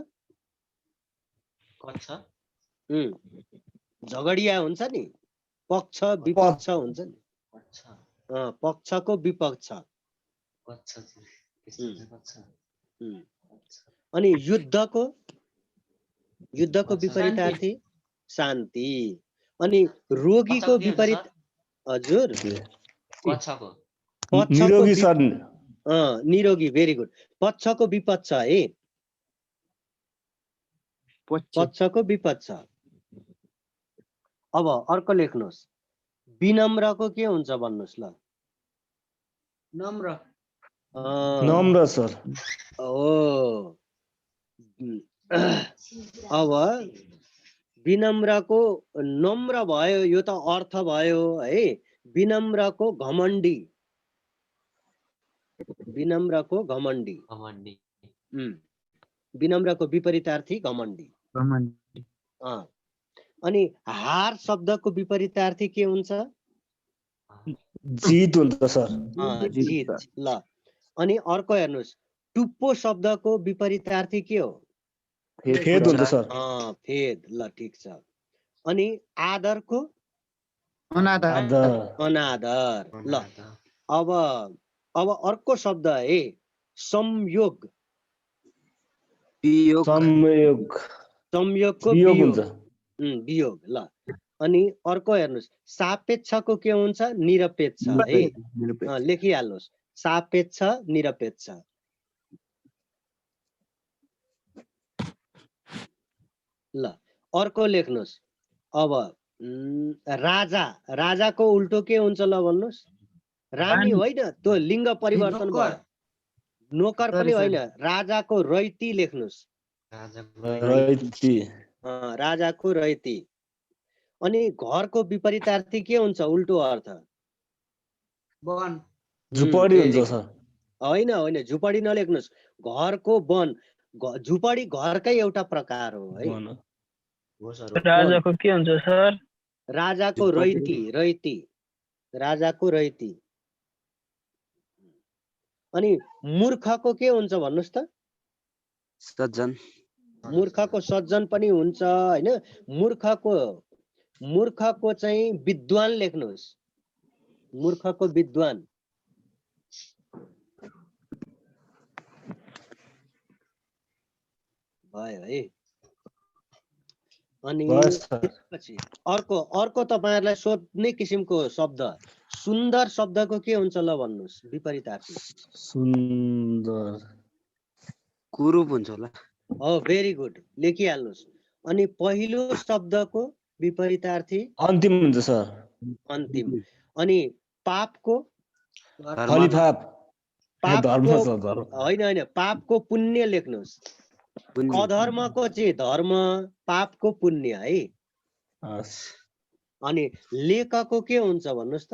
झगडिया हुन्छ नि, पक्ष विपक्ष हुन्छ नि अच्छा पक्षको विपक्ष अच्छा त्यस्तो चाहिँ अच्छा अच्छा अनि युद्धको विपरीतार्थी शान्ति अनि रोगीको पक्षको के हुन्छ विपरीत सर? हजुर पक्षको निरोगी सर निरोगी भेरी गुड पक्षको विपक्ष है पक्षको विपक्ष अब अर्को लेख्नुहोस् विनम्रको के हुन्छ भन्नुहोस् ल नम्र नम्र सर हो अब विनम्रको नम्र भयो यो त अर्थ भयो है विनम्रको घमण्डी विनम्रको घमण्डी घमण्डी विनम्रको विपरीतार्थी घमण्डी अनि हार शब्दको विपरीतार्थी के हुन्छ जित हुन्छ सर जित ल अनि अर्को हेर्नुहोस् टुप्पो शब्दको विपरीतार्थी के हो खेद हुन्छ सर फेद ल ठिक छ अनि आदरको अनादर ल अब अर्को शब्द है संयोग संयोगको वियोग ल अनि अर्को हेर्नुहोस् सापेक्षको के हुन्छ निरपेक्ष है लेखिहाल्नुहोस् सापेक्ष निरपेक्ष ल अर्को लेख्नुहोस् अब राजाको उल्टो के हुन्छ ल भन्नुहोस् रानी होइन त्यो लिङ्ग परिवर्तन भयो नोकर पनि होइन राजाको रैती लेख्नुहोस् राजाको रैती अनि घरको विपरीतार्थी के हुन्छ उल्टो अर्थ झुपडी हुन्छ सर होइन झुपडी नलेख्नुहोस् घरको वन झुपडी घरकै एउटा प्रकार हो है राजाको के हुन्छ सर राजाको रैती राजाको रैती अनि मूर्खको के हुन्छ भन्नुहोस् त सज्जन मूर्खको सज्जन पनि हुन्छ हैन मूर्खको चाहिँ विद्वान लेख्नुहोस् मूर्खको विद्वान भयो है अनि अर्को तपाईँहरूलाई सोध्ने किसिमको शब्द सुन्दर शब्दको के हुन्छ ल भन्नुहोस् विपरीतार्थी सुन्दर कुरूप हुन्छ होला भेरी गुड लेखिहाल्नुहोस् अनि पहिलो शब्दको विपरीतार्थी अन्तिम हुन्छ सर अन्तिम अनि पापको होइन पापको पुण्य लेख्नुहोस् अधर्मको चाहिँ धर्म पापको पुण्य है अनि लेखको के हुन्छ भन्नुहोस् त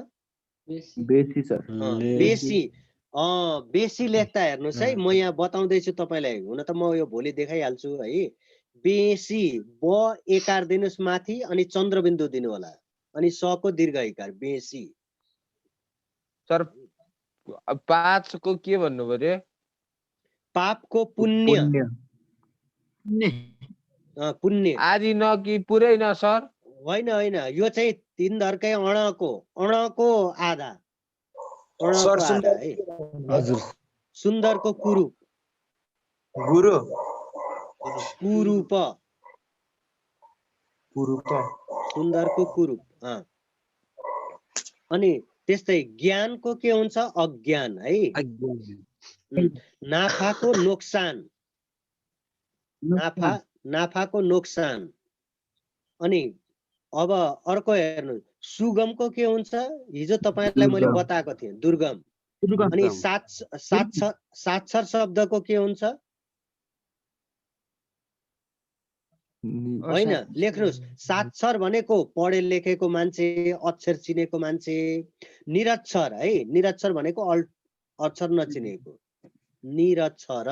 बेसी लेख्दा हेर्नुहोस् है म यहाँ बताउँदैछु तपाईँलाई हुन त म यो भोलि देखाइहाल्छु है बेसी ब एकार दिनुहोस् माथि अनि चन्द्रबिन्दु दिनु होला अनि सको दीर्घ इकार बेसी सर 5 को के भन्नु पर्यो पापको पुण्य पुण्य आदि न कि पुरै न सर होइन यो चाहिँ तीन धर्कै अणको आधा है हजुर सुन्दरको कुरूप सुन्दरको कुरूप अनि त्यस्तै ज्ञानको के हुन्छ अज्ञान है नाफाको नोक्सान नाफाको नोक्सान अनि अब अर्को हेर्नु सुगमको के हुन्छ हिजो तपाईहरुलाई मैले बताएको थिएँ दुर्गम अनि साक्षर शब्दको के हुन्छ होइन लेख्नुस् साक्षर भनेको पढे लेखेको मान्छे अक्षर चिनेको मान्छे निरक्षर है निरक्षर भनेको अक्षर नचिनेको निरक्षर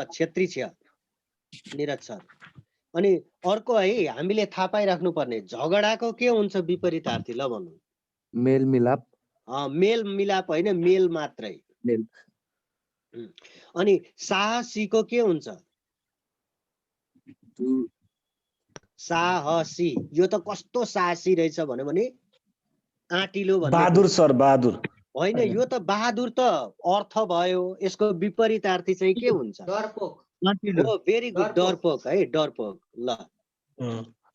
क्षेत्री छ निरक्षर अनि अर्को है हामीले थाहा पाइराख्नु पर्ने झगडाको के हुन्छ विपरीतार्थी ल भन्नु मेल मिलाप होइन मेल मात्रै अनि साहसीको के हुन्छ साहसी, यो त कस्तो साहसी रहेछ भन्यो भने आँटिलो भन्ने बहादुर सर, बहादुर। होइन, यो त बहादुर त अर्थ भयो, यसको विपरीतार्थी चाहिँ के हुन्छ? डरपोक। हो, भेरी गुड, डरपोक है, डरपोक। ल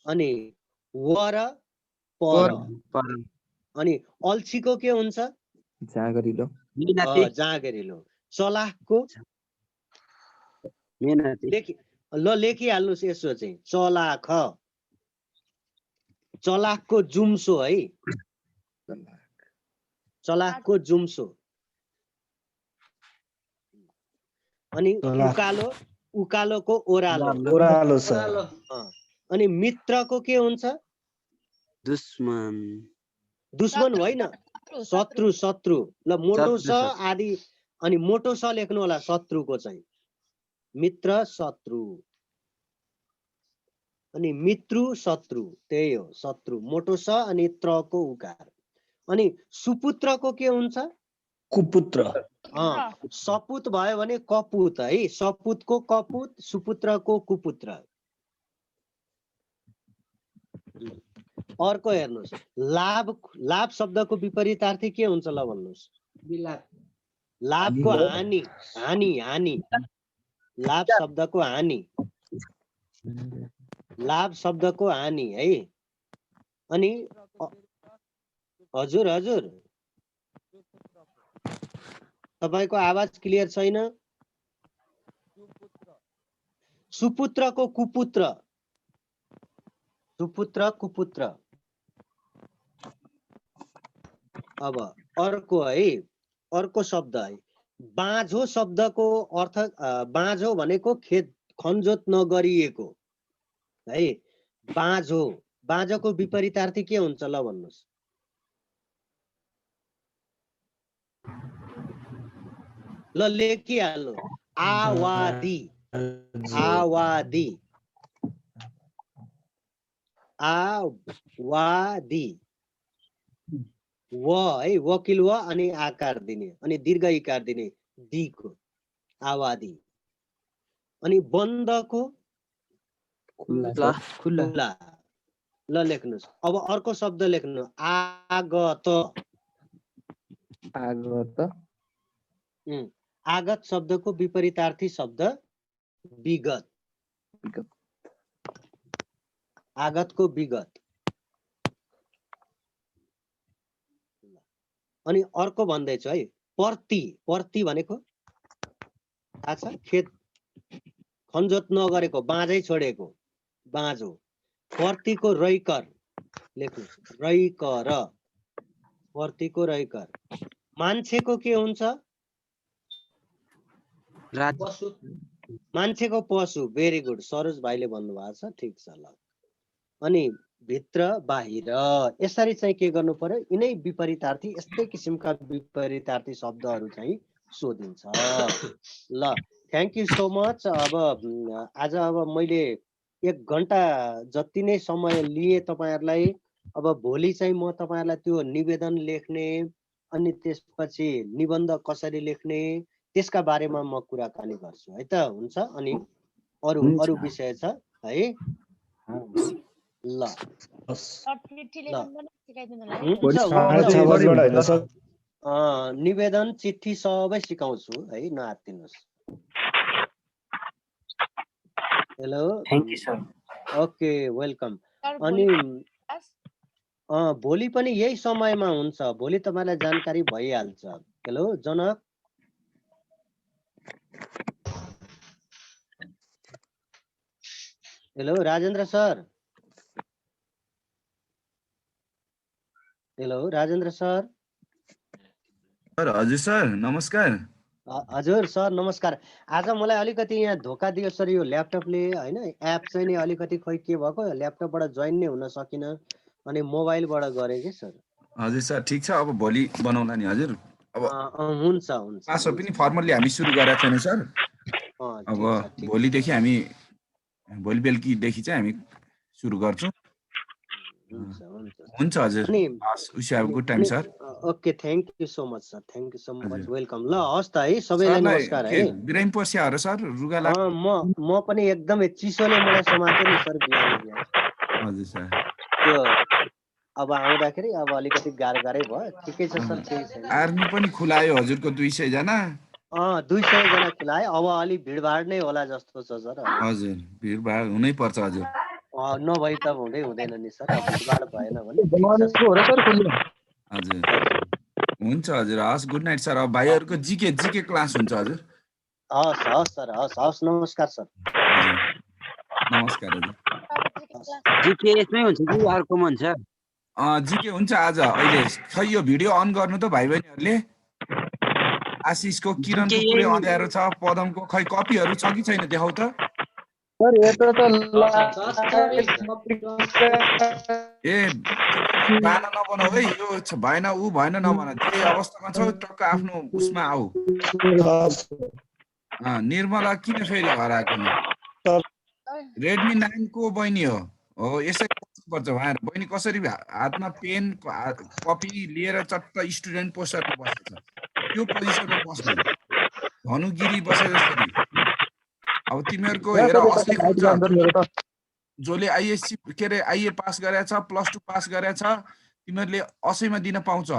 अनि व र पर, अनि अल्छीको के हुन्छ? जाँगरिलो। जाँगरिलो। चलाखको लेखिहाल्नुहोस् यसो चाहिँ, चलाख, चलाखको जुम्सो है, चलाखको जुम्सो। अनि उकालो, उकालोको ओह्रालो, ओह्रालो सर। अनि मित्रको के हुन्छ? दुश्मन। दुश्मन होइन, शत्रु, शत्रु। ल मोटो स आदि, अनि मोटो स लेख्नु होला शत्रुको चाहिँ, मित्र शत्रु। अनि मित्रु शत्रु, त्यही हो, शत्रु, मोटो स अनि त्रको उकार। अनि सुपुत्रको के हुन्छ? कुपुत्र। सपुत भयो भने कपुत है, सपुतको कपुत, सुपुत्रको कुपुत्र। अर्को हेर्नुहोस्, लाभ, लाभ शब्दको विपरीतार्थी के हुन्छ? ल भन्नुहोस्। विलाप। लाभको हानि, हानि, हानि, लाभ शब्दको हानि, लाभ शब्दको हानि है। अनि हजुर हजुर, तपाईको आवाज क्लियर छैन। सुपुत्रको कुपुत्र, सुपुत्र कुपुत्र। अब अर्को है, अर्को शब्द है, बाँझो शब्दको अर्थ, बाँझो भनेको खेत खनजोत नगरिएको है, बाँझो, बाँझोको विपरीतार्थी के हुन्छ? ल भन्नुहोस्। ल लेखिहाल्नु, आवादी, आवादी, आवादी। व है, वकिल व अनि आकार दिने, अनि दीर्घ इकार दिने, दीको, आवादी। अनि बन्दको खुल्ला। खुल्ला। ल लेख्नुहोस्। अब अर्को शब्द लेख्नु, आगत, आगत। आगत शब्दको विपरीतार्थी शब्द विगत, आगतको विगत। अनि अर्को भन्दैछु है, पर्ती, पर्ती भनेको थाहा छ? खेत खनजोत नगरेको, बाँझै छोडेको, बाँझो। पर्तीको रैकर लेख्नुहोस्, रैकर, पर्तीको रैकर। मान्छेको के हुन्छ? पशु। मान्छेको पशु, भेरी गुड, सरोज भाइले भन्नुभएको छ, ठिक छ। ल अनि भित्र बाहिर, यसरी चाहिँ के गर्नु पर्यो? यिनै विपरीतार्थी, यस्तै किसिमका विपरीतार्थी शब्दहरू चाहिँ सोधिन्छ। ल थ्याङ्क यू सो मच। अब आज मैले 1 घन्टा जति नै समय लिए तपाईहरुलाई। अब भोलि चाहिँ म तपाईहरुलाई त्यो निवेदन लेख्ने, अनि त्यसपछि निबन्ध कसरी लेख्ने, त्यसका बारेमा म कुराकानी गर्छु है त। हुन्छ? अनि अरु विषय छ है? ल निवेदन चिठी सबै सिकाउँछु है, नआत्तिनुस्। Hello, thank you sir. Okay, welcome. अनि भोलि पनि यही समयमा हुन्छ, भोलि तपाईलाई जानकारी भइहाल्छ। Hello Janak, hello Rajendra sir, hello Rajendra sir. हजुर सर, नमस्कार। हजुर सर नमस्कार। आज मलाई अलिकति यहाँ धोका दियो सर, यो ल्यापटपले हैन, एप चाहिँ नि अलिकति खोइ के भएको, ल्यापटपबाट जोइन नै हुन सकिन, अनि मोबाइलबाट गरे के सर। हजुर सर, ठिक छ, अब भोलि बनाउला नि हजुर। अब हुन्छ हुन्छ। पासो पनि फर्मल्ली हामी सुरु गरेका छैन सर। अब भोलिदेखि हामी, भोलि बेलुकीदेखि चाहिँ हामी सुरु गर्छौँ। हुन्छ हजुर, wish you have good time sir. Okay, thank you so much sir, thank you so much, welcome. ल हस् त है, सबैलाई नमस्कार है। बिरामी पर्स्या हो र सर, रुगा लाग्यो। म पनि एकदमै चिसोले मलाई समात्यो नि सर बिहान। हजुर सर त्यो अब आउँदाखेरि अब अलिकति गाह्रै भयो। ठिकै छ सर, केही छैन। आर्मी पनि खुलायो हजुरको 200 जना। 200 जना खुलाए। अब अलि भिडभाड नै होला जस्तो छ सर। हजुर भिडभाड हुनै पर्छ हजुर। नभई त हुँदैन नि सर। भिडभाड भएन भने हजुर हुन्छ हजुर, हस् गुड नाइट सर। अब भाइहरूको जिके क्लास हुन्छ हजुर। हस् सर, हस् नमस्कार सर। नमस्कार हजुर। जिके यसमै हुन्छ कि अर्कोमा हुन्छ? जिके हुन्छ आज। अहिले खै यो भिडियो अन गर्नु त भाइ बहिनीहरूले। आशिषको, किरणको पुरै अँध्यारो छ, पदमको खै कपीहरू छ कि छैन देखाउ त। ए बाना नबनाऊ है, यो भएन ऊ भएन नभन। जे अवस्थामा छ टक्क आफ्नो उसमा आऊ। निर्मला किन फेरि हराएको नि? रेडमी 9 को बहिनी हो यसै पर्छ उहाँहरू। बहिनी कसरी हातमा पेन कपी लिएर चट्ट स्टुडेन्ट पोस्टरमा बसेछ, त्यो पोजिसनमा बस्नु धनुगिरी बसे जसरी। अब तिमीहरूको हेर असली खुल्छ। जसले आइएससी के अरे आइए पास गरेछ, +2 पास गरेछ, तिमीहरूले 80 मा दिन पाउँछ।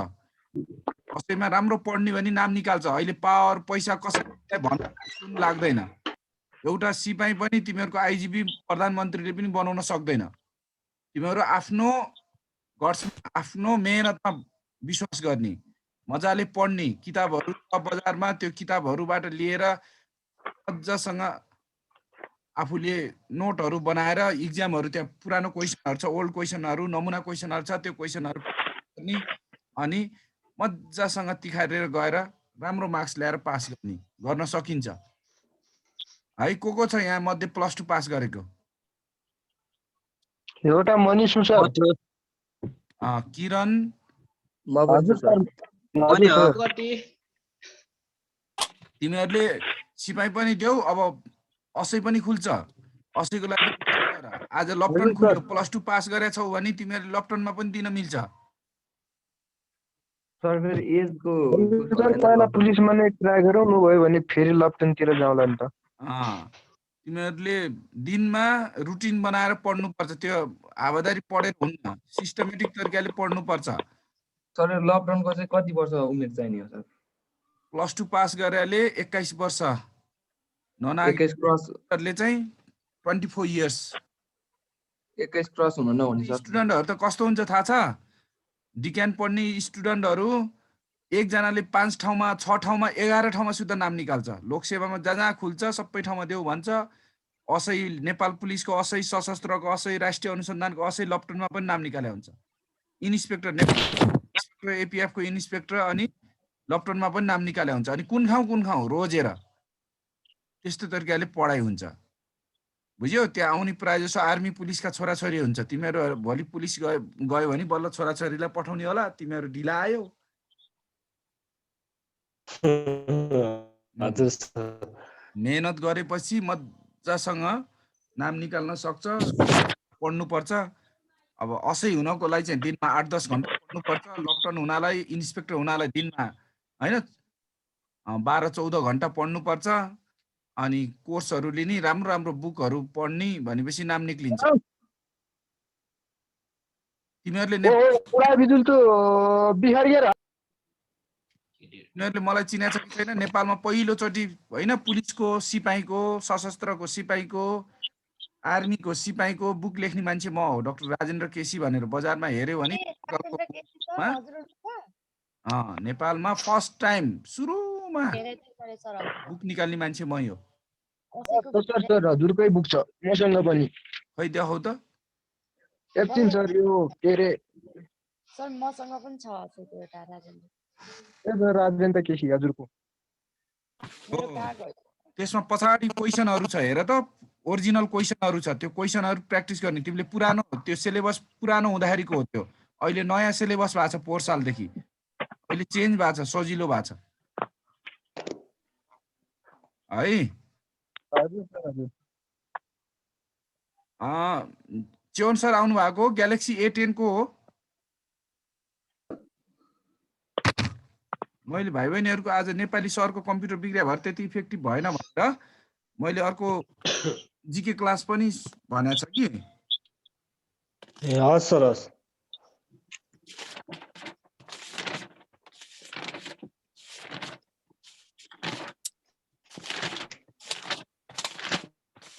80 मा राम्रो पढ्ने भने नाम निकाल्छ। अहिले पावर पैसा कसैलाई भन्नु लाग्दैन। एउटा सिपाही पनि तिमीहरूको आइजिपी प्रधानमन्त्रीले पनि बनाउन सक्दैन। तिमीहरू आफ्नो आफ्नो मेहनतमा विश्वास गर्ने, मजाले पढ्ने, किताबहरू बजारमा त्यो किताबहरूबाट लिएर मजासँग आफूले नोटहरू बनाएर इक्जामहरू त्यहाँ पुरानो क्वेसनहरू छ, ओल्ड क्वेसनहरू, नमुना क्वेसनहरू छ, त्यो क्वेसनहरू गर्ने अनि मजासँग तिखारेर गएर राम्रो मार्क्स ल्याएर पास गर्न सकिन्छ है। को छ यहाँ मध्ये +2 पास गरेको? एउटा मनिष सर, किरण, तिमीहरूले सिपाही पनि देऊ। अब 80 पनि खुल्छ। 80 को लागि आज लपटन खुल्यो। +2 पास गरेछौ भने तिमीहरूले लपटनमा पनि दिन मिल्छ। सर फेरि एजको पहिला पुलिसमा नै ट्राई गरौँ, नभयो भने फेरि लप्टनतिर जाउँला नि त। तिमीहरूले दिनमा रुटिन बनाएर पढ्नुपर्छ। त्यो हावादारी पढेर हुन्न, सिस्टमेटिक तरिकाले पढ्नुपर्छ। सर लकडाउनको चाहिँ कति वर्ष उमेर चाहिने हो सर? +2 पास गरेरले 21 वर्ष, ननागरिकले चाहिँ 24 इयर्स। 21 क्रस हुनु नहुने सर। स्टुडेन्टहरू त कस्तो हुन्छ थाहा छ? डिक्यान पढ्ने स्टुडेन्टहरू एकजनाले 5 ठाउँमा 6 ठाउँमा 11 ठाउँमा सुद्धा नाम निकाल्छ। लोकसेवामा जहाँ खुल्छ सबै ठाउँमा देऊ भन्छ। असै नेपाल पुलिसको, असै सशस्त्रको, असै राष्ट्रिय अनुसन्धानको, असै लप्टनमा पनि नाम निकाले हुन्छ। इन्सपेक्टर, नेपाल एपिएफको इन्सपेक्टर अनि लप्टनमा पनि नाम निकाले हुन्छ। अनि कुन ठाउँ रोजेर त्यस्तो तरिकाले पढाइ हुन्छ। बुझ्यौ? त्यहाँ आउने प्रायः जसो आर्मी पुलिसका छोराछोरी हुन्छ। तिमीहरू भोलि पुलिस गयो भने बल्ल छोराछोरीलाई पठाउने होला। तिमीहरू ढिला आयो। मेहनत गरेपछि मजासँग नाम निकाल्न सक्छ। पढ्नुपर्छ। अब 80 हुनको लागि चाहिँ दिनमा 8-10 घण्टा पढ्नुपर्छ। लकडाउन हुनालाई, इन्सपेक्टर हुनालाई दिनमा हैन 12-14 घण्टा पढ्नुपर्छ। अनि कोर्सहरू लिने, राम्रो राम्रो बुकहरू पढ्ने भनेपछि नाम निक्लिन्छ। तिमीहरूले मलाई चिनेछ कि छैन? नेपालमा पहिलोचोटि होइन पुलिसको, सिपाहीको, सशस्त्रको सिपाहीको, आर्मीको सिपाहीको बुक लेख्ने मान्छे म हो, डाक्टर राजेन्द्र केसी भनेर बजारमा हेर्यो भने नेपालमा फर्स्ट टाइम सुरुमा बुक निकाल्ने मान्छे मै हो। सर हजुरकै बुक छ मसँग पनि। खै देखाउ त। एकछिन सर, यो के अरे सर मसँग पनि छ एउटा राजेन्द्र। राजेन्द्र केसी हजुरको। त्यसमा पछाडि क्वेसनहरू छ हेर त, ओरिजिनल क्वेसनहरू छ। त्यो क्वेसनहरू प्र्याक्टिस गर्ने। तिमीले पुरानो, त्यो सिलेबस पुरानो हुँदाखेरिको हो त्यो। अहिले नयाँ सिलेबस भएको छ पोहोर सालदेखि। अहिले चेन्ज भएको छ, सजिलो भएको छ है। च्योन सर आउनु भएको ग्यालेक्सी A10 को हो। मैले भाइ बहिनीहरूको आज नेपाली सरको कम्प्युटर बिग्रिया भएर त्यति इफेक्टिभ भएन भनेर मैले अर्को जिके क्लास पनि भनेको छ कि ए हस् सर हस्।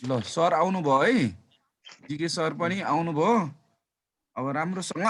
ल सर आउनुभयो है, जिके सर पनि आउनुभयो। अब राम्रोसँग